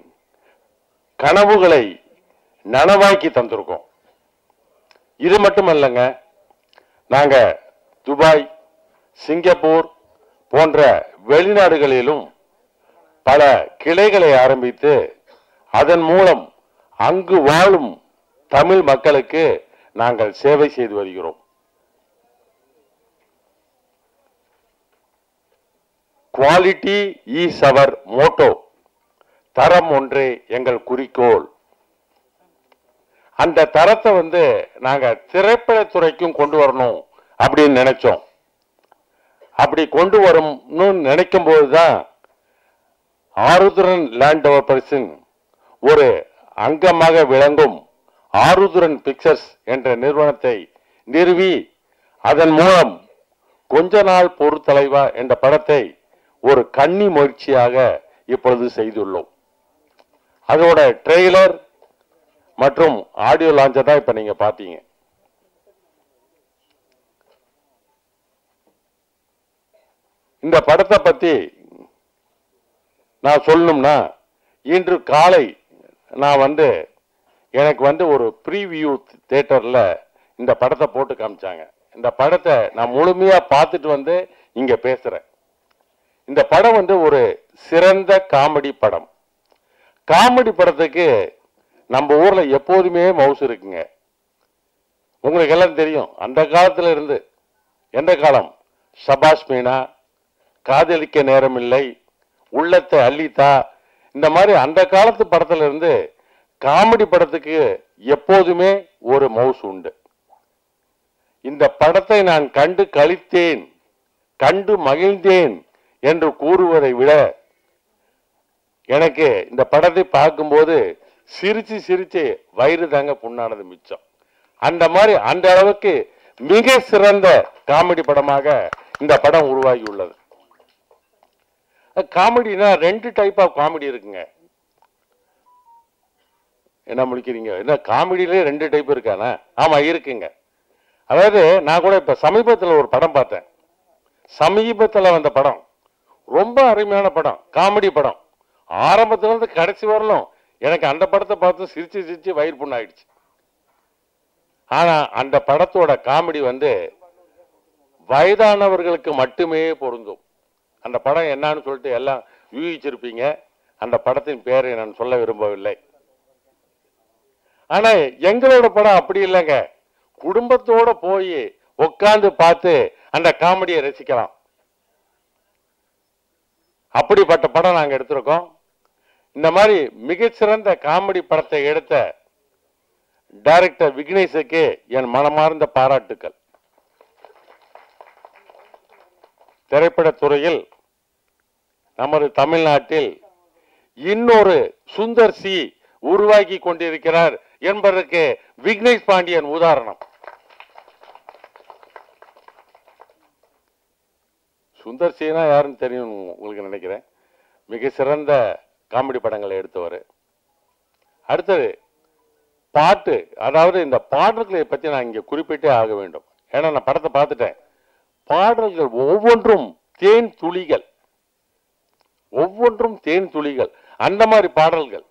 கனவுகளை நனவாக்கி தந்திருக்கோம். இது மட்டுமல்லங்க, நாங்க துபாய், சிங்கப்பூர் போன்ற வெளிநாடுகளிலும் பல கிளைகளை ஆரம்பித்து அதன் மூலம் அங்கு வாழும் தமிழ் மக்களுக்கு நாங்கள் சேவை செய்து வருகிறோம். Quality is our motto. தரம் ஒன்றே எங்கள் குறிக்கோள். அந்த தரத்தை நாங்க திரைப்படத்துறைக்கும் கொண்டு வரணும் அப்படின்னு நினைச்சோம். அப்படி கொண்டு வரும்னு நினைக்கும் போதுதான் ஆருத்ரன் லேண்ட் டெவலப்பர்ஸின் ஒரு அங்கமாக விளங்கும் ஆருத்ரன் பிக்சர்ஸ் என்ற நிறுவனத்தை நிறுவி அதன் மூலம் கொஞ்ச நாள் பொறுத்தலைவா என்ற படத்தை ஒரு கன்னி முயற்சியாக இப்பொழுது செய்துள்ளோம். அதோட ட்ரெய்லர் மற்றும் ஆடியோ லான்ச்சை தான் இப்ப நீங்க பாத்தீங்க. இந்த படத்தை பத்தி நான் சொல்லணும்னா, இன்று காலை நான் வந்து எனக்கு வந்து ஒரு ப்ரீவியூ தியேட்டரில் இந்த படத்தை போட்டு காமிச்சாங்க. இந்த படத்தை நான் முழுமையாக பார்த்துட்டு வந்து இங்கே பேசுகிறேன். இந்த படம் வந்து ஒரு சிறந்த காமெடி படம். காமெடி படத்துக்கு நம்ம ஊரில் எப்போதுமே மவுசு இருக்குங்க. உங்களுக்கு எல்லாம் தெரியும், அந்த காலத்தில் இருந்து எந்த காலம், சபாஷ் மீனா, காதலிக்க நேரமில்லை, உள்ளத்தை அள்ளித்தா, இந்த மாதிரி அந்த காலத்து படத்துல இருந்து காமெடி படத்துக்கு எப்போதுமே ஒரு மவுஸ் உண்டு. இந்த படத்தை நான் கண்டு களித்தேன், கண்டு மகிழ்ந்தேன் என்று கூறுவதை விட எனக்கு இந்த படத்தை பார்க்கும்போது சிரிச்சு சிரிச்சு வயிறு தாங்க புண்ணானது மிச்சம். அந்த மாதிரி அந்த அளவுக்கு மிக சிறந்த காமெடி படமாக இந்த படம் உருவாகி உள்ளது. காமெடினா 2 டைப் ஆஃப் காமெடி இருக்குங்க. என்ன முடிக்கிறீங்க? என்ன காமெடியிலே 2 டைப் இருக்கானா? ஆமா இருக்குங்க. அதாவது நான் கூட இப்ப சமீபத்தில் ஒரு படம் பார்த்தேன். சமீபத்தில் வந்த படம் ரொம்ப அருமையான படம், காமெடி படம். ஆரம்பத்துல இருந்து கடைசி வரலும் எனக்கு அந்த படத்தை பார்த்து சிரிச்சு சிரிச்சு வயிறு புண்ணாயிடுச்சு. ஆனா அந்த படத்தோட காமெடி வந்து வயதானவர்களுக்கு மட்டுமே பொருந்தும். அந்த படம் என்னன்னு சொல்லிட்டு எல்லாம் யூகிச்சிருப்பீங்க. அந்த படத்தின் பேரை நான் சொல்ல விரும்பவில்லை. ஆனா எங்களோட படம் அப்படி இல்லைங்க. குடும்பத்தோட போய் உட்கார்ந்து பார்த்து அந்த காமெடியை ரசிக்கலாம். அப்படிப்பட்ட படம் நாங்க எடுத்திருக்கோம். இந்த மாதிரி மிகச்சிறந்த காமெடி படத்தை எடுத்த டைரக்டர் விக்னேஷுக்கு என் மனமார்ந்த பாராட்டுக்கள். திரைப்படத்துறையில் நமது தமிழ்நாட்டில் இன்னொரு சுந்தர் சி உருவாக்கி கொண்டிருக்கிறார் என்பதற்கு விக்னேஷ் பாண்டியன் உதாரணம். சுந்தர் சினா யாருன்னு தெரியும் உங்களுக்கு நினைக்கிறேன். மிக சிறந்த காமெடி படங்களை எடுத்தவர். அடுத்தது பாட்டு, அதாவது இந்த பாடல்களை பற்றி நான் இங்கே குறிப்பிட்டே ஆக வேண்டும். ஏன்னா நான் படத்தை பார்த்துட்டேன். பாடல்கள் ஒவ்வொன்றும் தேன் துளிகள், ஒவ்வொன்றும் தேன் துளிகள். அந்த மாதிரி பாடல்கள்.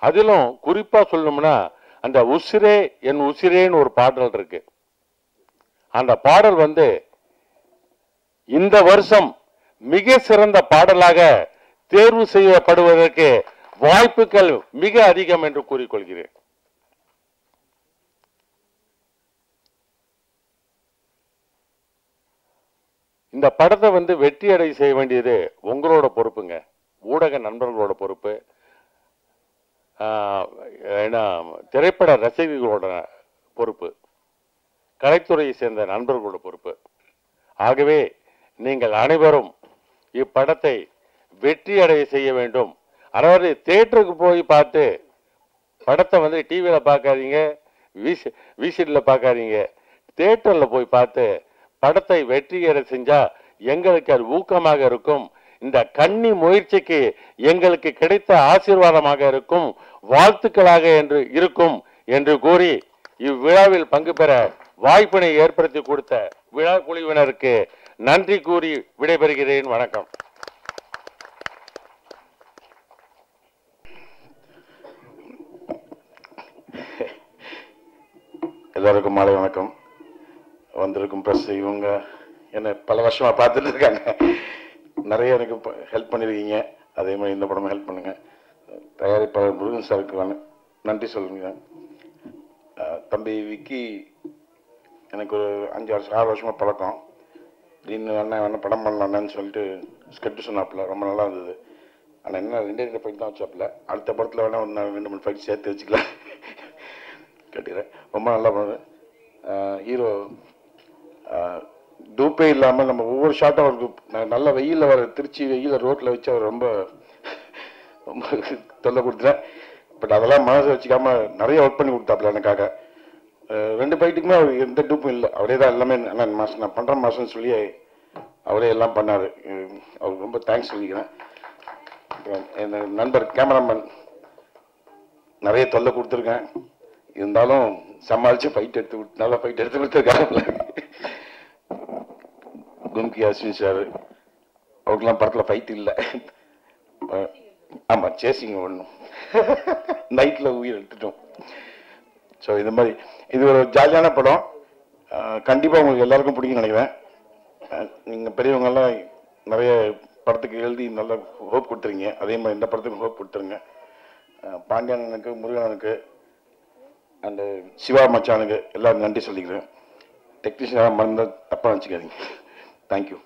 அதிலும் குறிப்பா சொல்லணும்னா அந்த உசிரே என் உசிரேன்னு ஒரு பாடல் இருக்கு. அந்த பாடல் வந்து இந்த வருஷம் மிக சிறந்த பாடலாக தேர்வு செய்யப்படுவதற்கு வாய்ப்புகள் மிக அதிகம் என்று கூறிக்கொள்கிறேன். இந்த படத்தை வந்து வெற்றி அடை செய்ய வேண்டியது உங்களோட பொறுப்புங்க, ஊடக நண்பர்களோட பொறுப்பு, திரைப்பட ரசிகர்களோட பொறுப்பு, கலைத்துறையை சேர்ந்த நண்பர்களோட பொறுப்பு. ஆகவே நீங்கள் அனைவரும் இப்படத்தை வெற்றி அடைய செய்ய வேண்டும். அதாவது தியேட்டருக்கு போய் பார்த்து படத்தை வந்து டிவியில் பார்க்காதீங்க, விசிடியில் பார்க்காதீங்க. தியேட்டரில் போய் பார்த்து படத்தை வெற்றி அடை செஞ்சா எங்களுக்கு அது ஊக்கமாக இருக்கும். இந்த கன்னி முயற்சிக்கு எங்களுக்கு கிடைத்த ஆசீர்வாதமாக இருக்கும், வாழ்த்துக்களாக என்று இருக்கும் என்று கூறி இவ்விழாவில் பங்கு பெற வாய்ப்பினை ஏற்படுத்தி கொடுத்த விழா குழுவினருக்கு நன்றி கூறி விடைபெறுகிறேன். வணக்கம். எல்லாருக்கும் மாலை வணக்கம். வந்திருக்கும் பிரஸ் இவங்க என்ன பல வருஷமா பார்த்துட்டு இருக்காங்க. நிறைய எனக்கு ஹெல்ப் பண்ணியிருக்கீங்க. அதே மாதிரி இந்த படமும் ஹெல்ப் பண்ணுங்க. தயாரிப்பாளர் முருகன் சாருக்கு நன்றி சொல்லுங்க. தம்பி விக்கி எனக்கு ஒரு 5-6 வருஷமா பழக்கம். திடீர்னு அண்ணன் படம் பண்ணலான்னு சொல்லிட்டு ஸ்கிரிப்ட் சொன்னாப்புல, ரொம்ப நல்லா இருந்தது. ஆனால் என்ன 2 ஃபைட் தான் வச்சாப்புல. அடுத்த படத்தில் வேணா ஒரு 2-3 ஃபைட் சேர்த்து வச்சுக்கலாம் கேட்டுக்கிறேன். ரொம்ப நல்லா பண்ணுது. ஹீரோ டூப்பே இல்லாமல் நம்ம ஒவ்வொரு ஷாட்டும் அவருக்கு நல்ல வெயிலில் வர திருச்சி வெயிலில் ரோட்டில் வச்சு அவர் ரொம்ப ரொம்ப தொல்லை கொடுத்துட்டேன். பட் அதெல்லாம் மனசை வச்சுக்காம நிறைய ஒர்க் பண்ணி கொடுத்தாப்புல எனக்காக. 2 ஃபைட்டுக்குமே அவர் எந்த டூப்பும் இல்லை. அவரே தான் எல்லாமே மாதம் நான் பண்ணுற மாதம்னு சொல்லி அவரே எல்லாம் பண்ணார். அவருக்கு ரொம்ப தேங்க்ஸ் சொல்லிக்கிறேன். என் நண்பர் கேமராமேன் நிறைய தொல்லை கொடுத்துருக்கேன், இருந்தாலும் சமாளித்து ஃபைட் எடுத்து நல்லா ஃபைட் எடுத்து கொடுத்துருக்காங்க. கும்கி அஸ்வின் சார், அவருக்கெல்லாம் படத்தில் ஃபைட் இல்லை. ஆமாம் சேசிங் ஒன்றும் நைட்டில் உயிர் எடுத்துட்டோம். ஸோ இது மாதிரி இது ஒரு ஜாலியான படம். கண்டிப்பாக உங்களுக்கு எல்லாருக்கும் பிடிக்கும்னு நினைக்கிறேன். நீங்கள் பெரியவங்கெல்லாம் நிறைய படத்துக்கு எழுதி நல்ல ஹோப் கொடுத்துருங்க. அதே மாதிரி இந்த படத்துக்கு ஹோப் கொடுத்துருங்க. பாண்டியனுக்கு, முருகனுக்கு, அண்டு சிவா மச்சானுக்கு எல்லாரும் நன்றி சொல்லிக்கிறேன். டெக்னீஷியனாக மறந்தால் தப்பாக நினச்சிக்காதீங்க. தேங்க்யூ.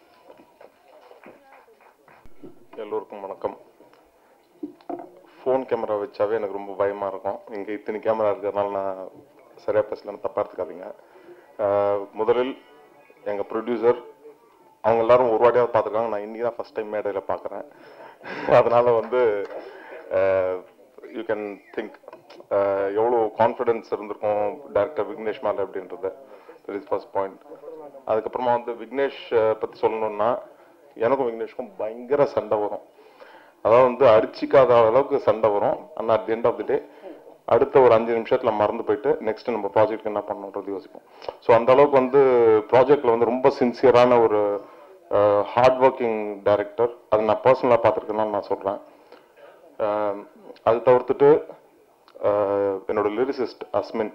எல்லோருக்கும் வணக்கம். ஃபோன் கேமரா வச்சாவே எனக்கு ரொம்ப பயமாக இருக்கும். இங்கே இத்தனை கேமரா இருக்கிறதுனால நான் சரியாக பேசலன்னு தப்பாக எடுத்துக்காதீங்க. முதலில் எங்கள் ப்ரொடியூசர் அவங்க எல்லாரும் ஒரு வாட்டியாவது பார்த்துருக்காங்க. நான் இன்றைக்கி தான் ஃபஸ்ட் டைம் மேடையில் பார்க்குறேன். அதனால் யூ கேன் திங்க் எவ்வளோ கான்ஃபிடென்ஸ் இருந்திருக்கும் டைரக்டர் விக்னேஷ் மேலே அப்படின்றது. That is first point. அதுக்கப்புறமா விக்னேஷ் பற்றி சொல்லணுன்னா எனக்கும் விக்னேஷ்க்கும் பயங்கர சண்டை வரும். அதாவது அடிச்சிக்காத அளவுக்கு சண்டை வரும். ஆனால் at the end of the day அடுத்த ஒரு 5 நிமிஷத்தில் மறந்து போயிட்டு நெக்ஸ்ட் நம்ம ப்ராஜெக்ட் என்ன பண்ணணுன்றது யோசிப்போம். ஸோ அந்த அளவுக்கு ப்ராஜெக்டில் ரொம்ப சின்சியரான ஒரு ஹார்ட் ஒர்க்கிங் டைரக்டர். அதை நான் பர்சனலாக பார்த்துருக்கேன்னு நான் சொல்கிறேன். அது தவிர்த்துட்டு என்னோட லிரிசிஸ்ட் அஸ்மின்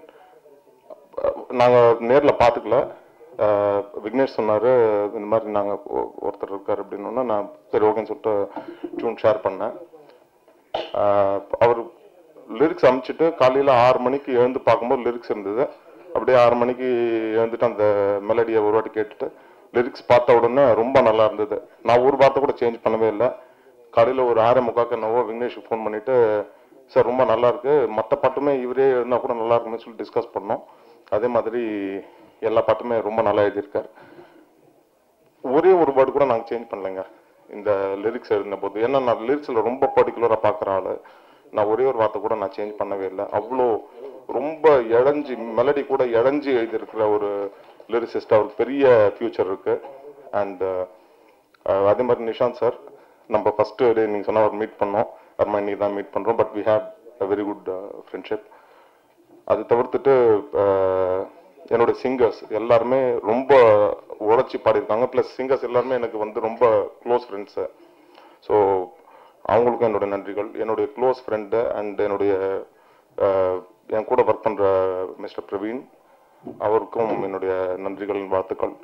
நாங்கள் நேரில் பார்த்துக்கல. விக்னேஷ் சொன்னார் இந்த மாதிரி நாங்கள் ஒருத்தர் இருக்கார் அப்படின்னா நான் சரி ஓகேன்னு சொல்லிட்டு டியூன் ஷேர் பண்ணேன். அவர் லிரிக்ஸ் அனுப்பிச்சிட்டு காலையில் 6 மணிக்கு எழுந்து பார்க்கும்போது லிரிக்ஸ் இருந்தது. அப்படியே 6 மணிக்கு எழுந்துட்டு அந்த மெலடியை ஒரு வாட்டி கேட்டுட்டு லிரிக்ஸ் பார்த்த உடனே ரொம்ப நல்லா இருந்தது. நான் ஒரு வார்த்தை கூட சேஞ்ச் பண்ணவே இல்லை. காலையில் ஒரு 6:45 என்னவோ விக்னேஷுக்கு ஃபோன் பண்ணிவிட்டு சார் ரொம்ப நல்லா இருக்கு, மற்ற பாட்டுமே இவரே எழுதினா கூட நல்லா இருக்குன்னு சொல்லி டிஸ்கஸ் பண்ணோம். அதே மாதிரி எல்லா பாட்டுமே ரொம்ப நல்லா எழுதியிருக்கார். ஒரே ஒரு வேர்டு கூட நாங்கள் சேஞ்ச் பண்ணலைங்க இந்த லிரிக்ஸ் எழுதின போது. ஏன்னா நான் லிரிக்ஸில் ரொம்ப பர்டிகுலராக பார்க்குற ஆள். நான் ஒரே ஒரு வார்த்தை கூட நான் சேஞ்ச் பண்ணவே இல்லை. அவ்வளோ ரொம்ப இழஞ்சி மெலடி கூட இழஞ்சி எழுதியிருக்கிற ஒரு லிரிசிஸ்ட். அவருக்கு பெரிய ஃபியூச்சர் இருக்கு. அண்ட் அதே மாதிரி நிஷாந்த் சார் நம்ம ஃபஸ்ட்டு டே நீங்கள் சொன்ன அவர் மீட் பண்ணோம். அருமா இன்னைக்கு தான் மீட் பண்ணுறோம். But we have a very good friendship. அது தவிர்த்துட்டு என்னோட சிங்கர்ஸ் எல்லாருமே ரொம்ப உழைச்சி பாடியிருக்காங்க. ப்ளஸ் சிங்கர்ஸ் எல்லாருமே எனக்கு ரொம்ப க்ளோஸ் ஃப்ரெண்ட்ஸு. ஸோ அவங்களுக்கும் என்னோட நன்றிகள். என்னுடைய க்ளோஸ் ஃப்ரெண்டு அண்ட் என்னுடைய என் கூட ஒர்க் பண்ணுற மிஸ்டர் பிரவீன் அவருக்கும் என்னுடைய நன்றிகள், வாழ்த்துக்கள்.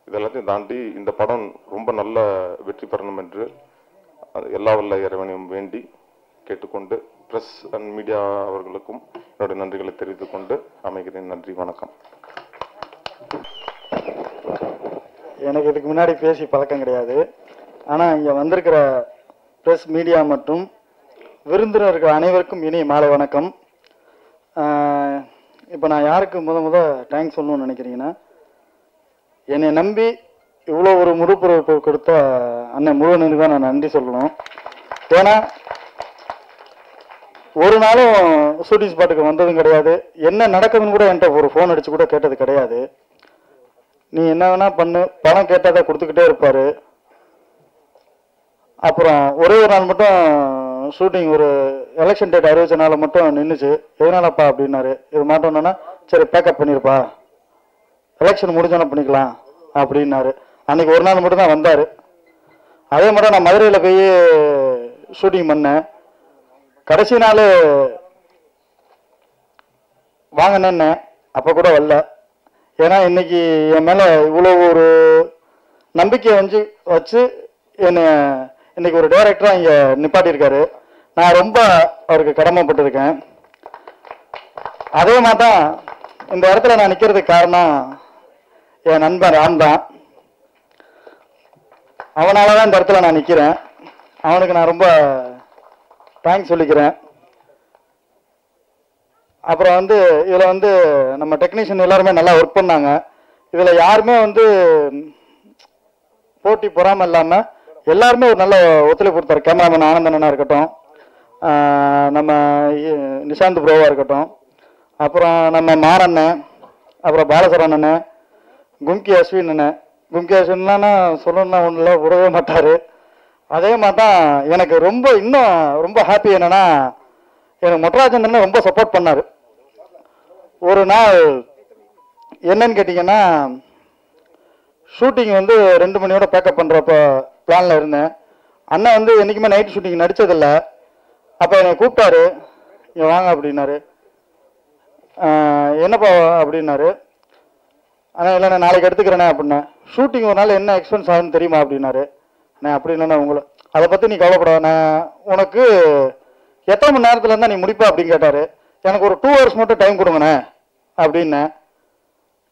இதெல்லாத்தையும் தாண்டி இந்த படம் ரொம்ப நல்ல வெற்றி பெறணும் என்று எல்லா வல்ல இறைவனையும் வேண்டி கேட்டுக்கொண்டு பிரஸ் அண்ட் மீடியா அவர்களுக்கும் என்னுடைய நன்றிகளை தெரிவித்துக் கொண்டு அமைகிறேன். நன்றி, வணக்கம். எனக்கு இதுக்கு முன்னாடி பேசி பழக்கம் கிடையாது. ஆனால் இங்கே வந்திருக்கிற ப்ரெஸ், மீடியா மற்றும் விருந்தினர்கள் அனைவருக்கும் இனிய மாலை வணக்கம். இப்போ நான் யாருக்கு முத தேங்க்ஸ் சொல்லணும்னு நினைக்கிறீங்கன்னா, என்னை நம்பி இவ்வளோ ஒரு முழுப்பொறுப்பு கொடுத்த அண்ணன் முருகனுக்கு தான் நான் நன்றி சொல்லணும். ஏன்னா ஒரு நாளும் ஷூட்டிங் ஸ்பாட்டுக்கு வந்ததும் கிடையாது. என்ன நடக்குதுன்னு கூட என்கிட்ட ஒரு ஃபோன் அடிச்சு கூட கேட்டது கிடையாது. நீ என்ன வேணா பண்ணு, பணம் கேட்டால் தான் கொடுத்துக்கிட்டே இருப்பார். அப்புறம் ஒரே ஒரு நாள் மட்டும் ஷூட்டிங் ஒரு எலெக்ஷன் டேட் அறிவிச்சனால மட்டும் நின்றுச்சு. எதனாலப்பா அப்படின்னாரு. இது மாட்டோம்னா சரி பேக்கப் பண்ணியிருப்பா, எலெக்ஷன் முடிஞ்சோன்னா பண்ணிக்கலாம் அப்படின்னாரு. அன்னைக்கு ஒரு நாள் மட்டும் தான் வந்தார். அதே மாதிரி நான் மதுரையில் போய் ஷூட்டிங் பண்ணேன். கடைசி நாள் வாங்கினேன்னு அப்போ கூட வரல. ஏன்னா இன்னைக்கு என் மேலே இவ்வளோ ஒரு நம்பிக்கையை வச்சு என்னை இன்னைக்கு ஒரு டைரக்டராக இங்கே நிப்பாட்டியிருக்காரு. நான் ரொம்ப அவருக்கு கடமைப்பட்டிருக்கேன். அதே மாதிரி தான் இந்த இடத்துல நான் நிற்கிறதுக்கு காரணம் என் நண்பன் ராம் தான். அவனால தான் இந்த இடத்துல நான் நிற்கிறேன். அவனுக்கு நான் ரொம்ப தேங்க்ஸ் சொல்லிக்கிறேன். அப்புறம் இதில் நம்ம டெக்னீஷியன் எல்லாருமே நல்லா ஒர்க் பண்ணாங்க. இதில் யாருமே போட்டி பொறாமல் இல்லாமல் எல்லாருமே ஒரு நல்ல ஒத்துழைப்பு கொடுத்தாரு. கேமராமேன் ஆனந்தனா இருக்கட்டும், நம்ம நிஷாந்த் ப்ரோவா இருக்கட்டும், அப்புறம் நம்ம மாறண்ணன், அப்புறம் பாலசரண்ணன், கும்கி அஸ்வின் அண்ணன். கும்கி அஸ்வின்லாம் சொல்லணும்னா ஒன்றும் விடவே மாட்டார். அதே மாதிரி தான் எனக்கு இன்னும் ரொம்ப ஹாப்பி என்னன்னா, எனக்கு மொட்டராஜன் அண்ணன் ரொம்ப சப்போர்ட் பண்ணார். ஒரு நாள் என்னன்னு கேட்டிங்கன்னா, ஷூட்டிங் 2 மணியோட பேக்கப் பண்ணுறப்போ பிளானில் இருந்தேன். அண்ணன் என்றைக்குமே நைட் ஷூட்டிங் நடித்ததில்லை. அப்போ என்னை கூப்பிட்டாரு, இங்கே வாங்க அப்படின்னாரு. என்னப்பா அப்படின்னாரு. ஆனால் இல்லை நான் நாளைக்கு எடுத்துக்கிறேனே அப்படின்னேன். ஷூட்டிங் ஒரு நாள் என்ன எக்ஸ்பென்ஸ் ஆகுதுன்னு தெரியுமா அப்படின்னாரு. நான் அப்படி இல்லைண்ணா உங்களை அதை பற்றி நீ கவலைப்படாத, நான் உனக்கு எத்தனை மணி நேரத்தில் இருந்தால் நீ முடிப்பா அப்படின்னு கேட்டார். எனக்கு ஒரு 2 hours மட்டும் டைம் கொடுங்கண்ணே அப்படின்னேன்.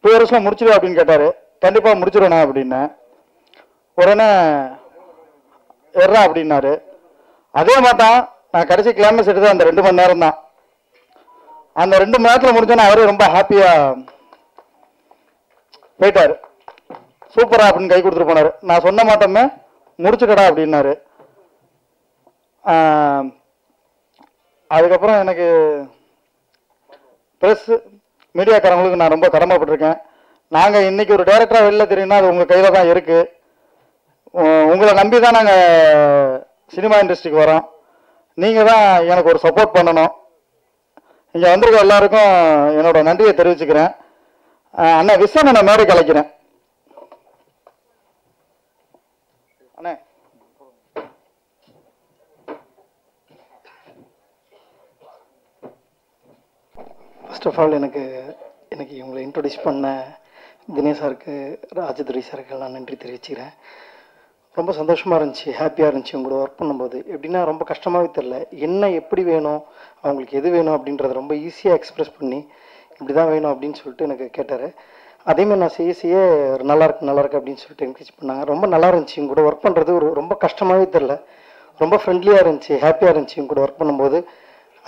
2 hours முடிச்சிடுவேன் அப்படின்னு கேட்டார். கண்டிப்பாக முடிச்சிடுவேண்ணே அப்படின்னேன். உடனே எறா அப்படின்னாரு. அதே மாட்டான் நான் கடைசி கிளைமேக்ஸ் எடுத்தது அந்த 2 மணி நேரம் தான். அந்த 2 மணி நேரத்தில் முடிஞ்சோன்னா அவரே ரொம்ப ஹாப்பியாக போயிட்டாரு. சூப்பரா அப்படின்னு கை கொடுத்துட்டு போனாரு. நான் சொன்ன மாட்டோமே முடிச்சுக்கடா அப்படின்னாரு. அதுக்கப்புறம் எனக்கு ப்ரெஸ் மீடியாக்காரங்களுக்கு நான் ரொம்ப கடமைப்பட்டிருக்கேன். நாங்கள் இன்னைக்கு ஒரு டைரக்டராக வெளில தெரியும்னா அது உங்கள் கையில் தான் இருக்குது. உங்களை நம்பி தான் நாங்கள் சினிமா இண்டஸ்ட்ரிக்கு வரோம். நீங்கள் தான் எனக்கு ஒரு சப்போர்ட் பண்ணணும். இங்கே வந்திருக்க எல்லாருக்கும் என்னோட நன்றியை தெரிவிச்சுக்கிறேன். அண்ணா விஸ்வன் நான் மேடை கலைக்கிறேன். அண்ணே ஃபர்ஸ்ட் ஆஃப் ஆல் எனக்கு இவங்களை இன்ட்ரொடியூஸ் பண்ண தினேஷ் சாருக்கு, ராஜதுரை சாருக்கு எல்லாம் நன்றி தெரிவிச்சுக்கிறேன். ரொம்ப சந்தோஷமாக இருந்துச்சு, ஹாப்பியாக இருந்துச்சு உங்களோட ஒர்க் பண்ணும்போது. எப்படின்னா ரொம்ப கஷ்டமாகவே தெரில, என்ன எப்படி வேணும் அவங்களுக்கு எது வேணும் அப்படின்றத ரொம்ப ஈஸியாக எக்ஸ்ப்ரெஸ் பண்ணி இப்படி தான் வேணும் அப்படின்னு சொல்லிட்டு எனக்கு கேட்டார். அதேமாதிரி நான் செய்ய நல்லா இருக்கு அப்படின்னு சொல்லிட்டு என்கரேஜ் பண்ணாங்க. ரொம்ப நல்லா இருந்துச்சு இவங்க கூட ஒர்க் பண்ணுறது. ரொம்ப கஷ்டமாகவே தெரில, ரொம்ப ஃப்ரெண்ட்லியாக இருந்துச்சு, ஹாப்பியாக இருந்துச்சு இவங்க கூட ஒர்க் பண்ணும்போது.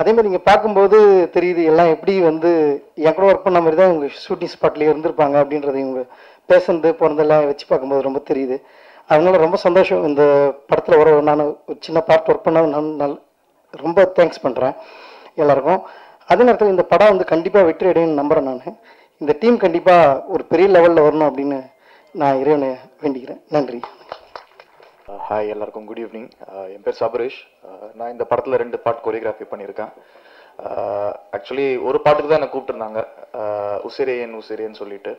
அதேமாதிரி நீங்கள் பார்க்கும்போது தெரியுது எல்லாம் எப்படி வந்து என் கூட ஒர்க் பண்ண மாதிரி தான் இவங்க ஷூட்டிங் ஸ்பாட்லேயே இருந்திருப்பாங்க அப்படின்றது இவங்க பேசுறது போனதெல்லாம் வச்சு பார்க்கும்போது ரொம்ப தெரியுது. அதனால ரொம்ப சந்தோஷம். இந்த படத்தில் நான் ஒரு சின்ன பார்ட் ஒர்க் பண்ண நான் ரொம்ப தேங்க்ஸ் பண்ணுறேன் எல்லாருக்கும். அதே நேரத்தில் இந்த படம் வந்து கண்டிப்பாக வெற்றி அடையும்னு நம்புகிறேன். நான் இந்த டீம் கண்டிப்பாக ஒரு பெரிய லெவலில் வரணும் அப்படின்னு நான் இறைவனை வேண்டிக்கிறேன். நன்றி. ஹாய் எல்லாருக்கும் குட் ஈவினிங். என் பேர் சபரேஷ். நான் இந்த படத்தில் 2 பார்ட் கொரியோகிராஃபி பண்ணியிருக்கேன். ஆக்சுவலி ஒரு பாட்டுக்கு தான் என்னை கூப்பிட்டுருந்தாங்க, உசிரேன்னு சொல்லிட்டு.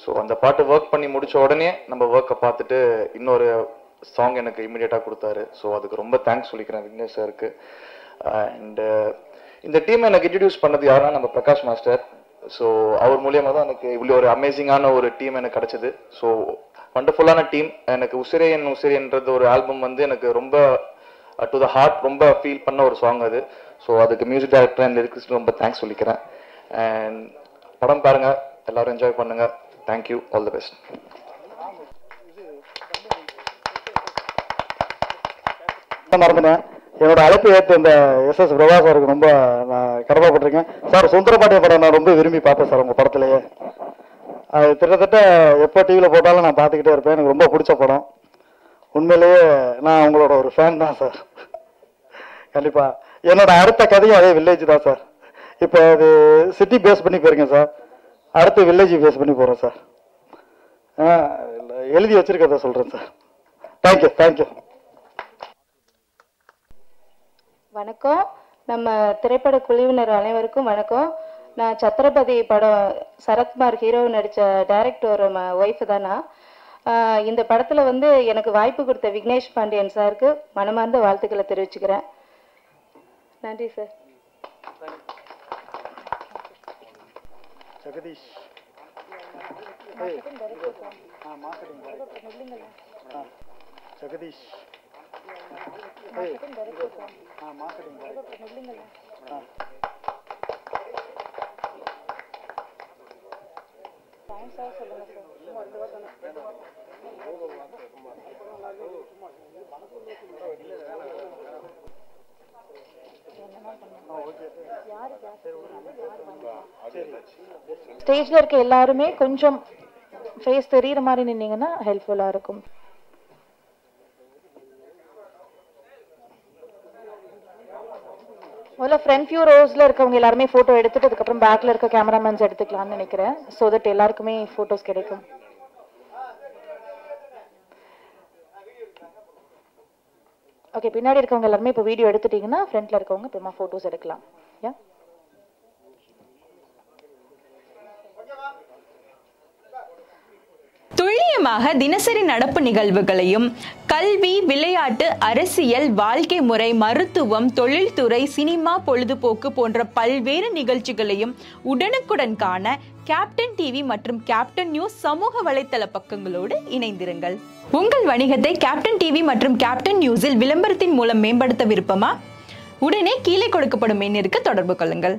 ஸோ அந்த பாட்டு ஒர்க் பண்ணி முடித்த உடனே நம்ம ஒர்க்கை பார்த்துட்டு இன்னொரு சாங் எனக்கு இமீடியட்டாக கொடுத்தாரு. ஸோ அதுக்கு ரொம்ப தேங்க்ஸ் சொல்லிக்கிறேன் விக்னேஷ் சாருக்கு. அண்டு இந்த டீம் எனக்கு இன்ட்ரடியூஸ் பண்ணது யாருன்னா நம்ம பிரகாஷ் மாஸ்டர். ஸோ அவர் மூலியமாக தான் எனக்கு இவ்வளோ ஒரு அமேசிங்கான ஒரு டீம் எனக்கு கிடச்சிது. ஸோ வண்டர்ஃபுல்லான டீம். எனக்கு உசிரேன்றது ஒரு ஆல்பம் வந்து எனக்கு ரொம்ப டு த ஹார்ட், ரொம்ப ஃபீல் பண்ண ஒரு சாங் அது. ஸோ அதுக்கு மியூசிக் டைரக்டர் அண்ட் லிரிக்ஸ்க்கு ரொம்ப தேங்க்ஸ் சொல்லிக்கிறேன். அண்ட் படம் பாருங்க, எல்லாரும் என்ஜாய் பண்ணுங்க. Thank you, all the best. மறந்துட்டேன், என்னோட அழைப்பு ஏற்று இந்த SS பிரபா சாருக்கு ரொம்ப நான் கடமைப்பட்டிருக்கேன். சார் சுந்தரபாண்டிய படம் நான் ரொம்ப விரும்பி பார்ப்பேன் சார் உங்கள் படத்துலேயே. அது கிட்டத்தட்ட எப்போ டிவியில் போட்டாலும் நான் பார்த்துக்கிட்டே இருப்பேன். எனக்கு ரொம்ப பிடிச்ச படம். உண்மையிலேயே நான் உங்களோட ஒரு ஃபேன் தான் சார். கண்டிப்பாக என்னோட அடுத்த கதையும் அதே வில்லேஜ் தான் சார். இப்போ அது சிட்டி பேஸ் பண்ணி போயிருக்கேன் சார், அடுத்து வில்லேஜ் பேஸ் பண்ணி போகிறேன் சார். எழுதி வச்சிருக்கத சொல்கிறேன் சார். தேங்க்யூ. வணக்கம். நம்ம திரைப்பட குழுவினர் அனைவருக்கும் வணக்கம். நான் சத்ரபதி படம் சரத்குமார் ஹீரோ நடித்த டைரக்டர் ஒய்ஃபு தானா. இந்த படத்தில் வந்து எனக்கு வாய்ப்பு கொடுத்த விக்னேஷ் பாண்டியன் சாருக்கு மனமார்ந்த வாழ்த்துக்களை தெரிவிச்சுக்கிறேன். நன்றி சார். ஜெகதீஷ் ஜெகதீஷ் ஸ்டேஜ்ல இருக்க எல்லாருமே கொஞ்சம் ஃபேஸ் தெரியுற மாதிரி நின்னீங்கன்னா ஹெல்ப்ஃபுல்லா இருக்கும். முதல்ல ஃப்ரண்ட் வியூ ரோஸ்ல இருக்கவங்க எல்லாருமே போட்டோ எடுத்துட்டு அதுக்கப்புறம் பேக்ல இருக்க கேமராமேன்ஸ் எடுத்துக்கலாம்னு நினைக்கிறேன். ஸோ தட் எல்லாருக்குமே போட்டோஸ் கிடைக்கும். ஓகே, பின்னாடி இருக்கவங்க எல்லாருமே இப்போ வீடியோ எடுத்துட்டீங்கன்னா ஃப்ரண்ட்ல இருக்கவங்க அப்புறமா போட்டோஸ் எடுக்கலாம். யா, துல்லியமா முன்னதாக தினசரி நடப்பு நிகழ்வுகளையும் கல்வி, விளையாட்டு, அரசியல், வாழ்க்கை முறை, மருத்துவம், தொழில்துறை, சினிமா, பொழுதுபோக்கு போன்ற பல்வேறு நிகழ்ச்சிகளையும் உடனுக்குடன் காண கேப்டன் டிவி மற்றும் கேப்டன் நியூஸ் சமூக வலைத்தள பக்கங்களோடு இணைந்திருங்கள். உங்கள் வணிகத்தை கேப்டன் டிவி மற்றும் கேப்டன் நியூஸில் விளம்பரத்தின் மூலம் மேம்படுத்த விருப்பமா? உடனே கீழே கொடுக்கப்படும் எண்ணிற்கு தொடர்பு கொள்ளுங்கள்.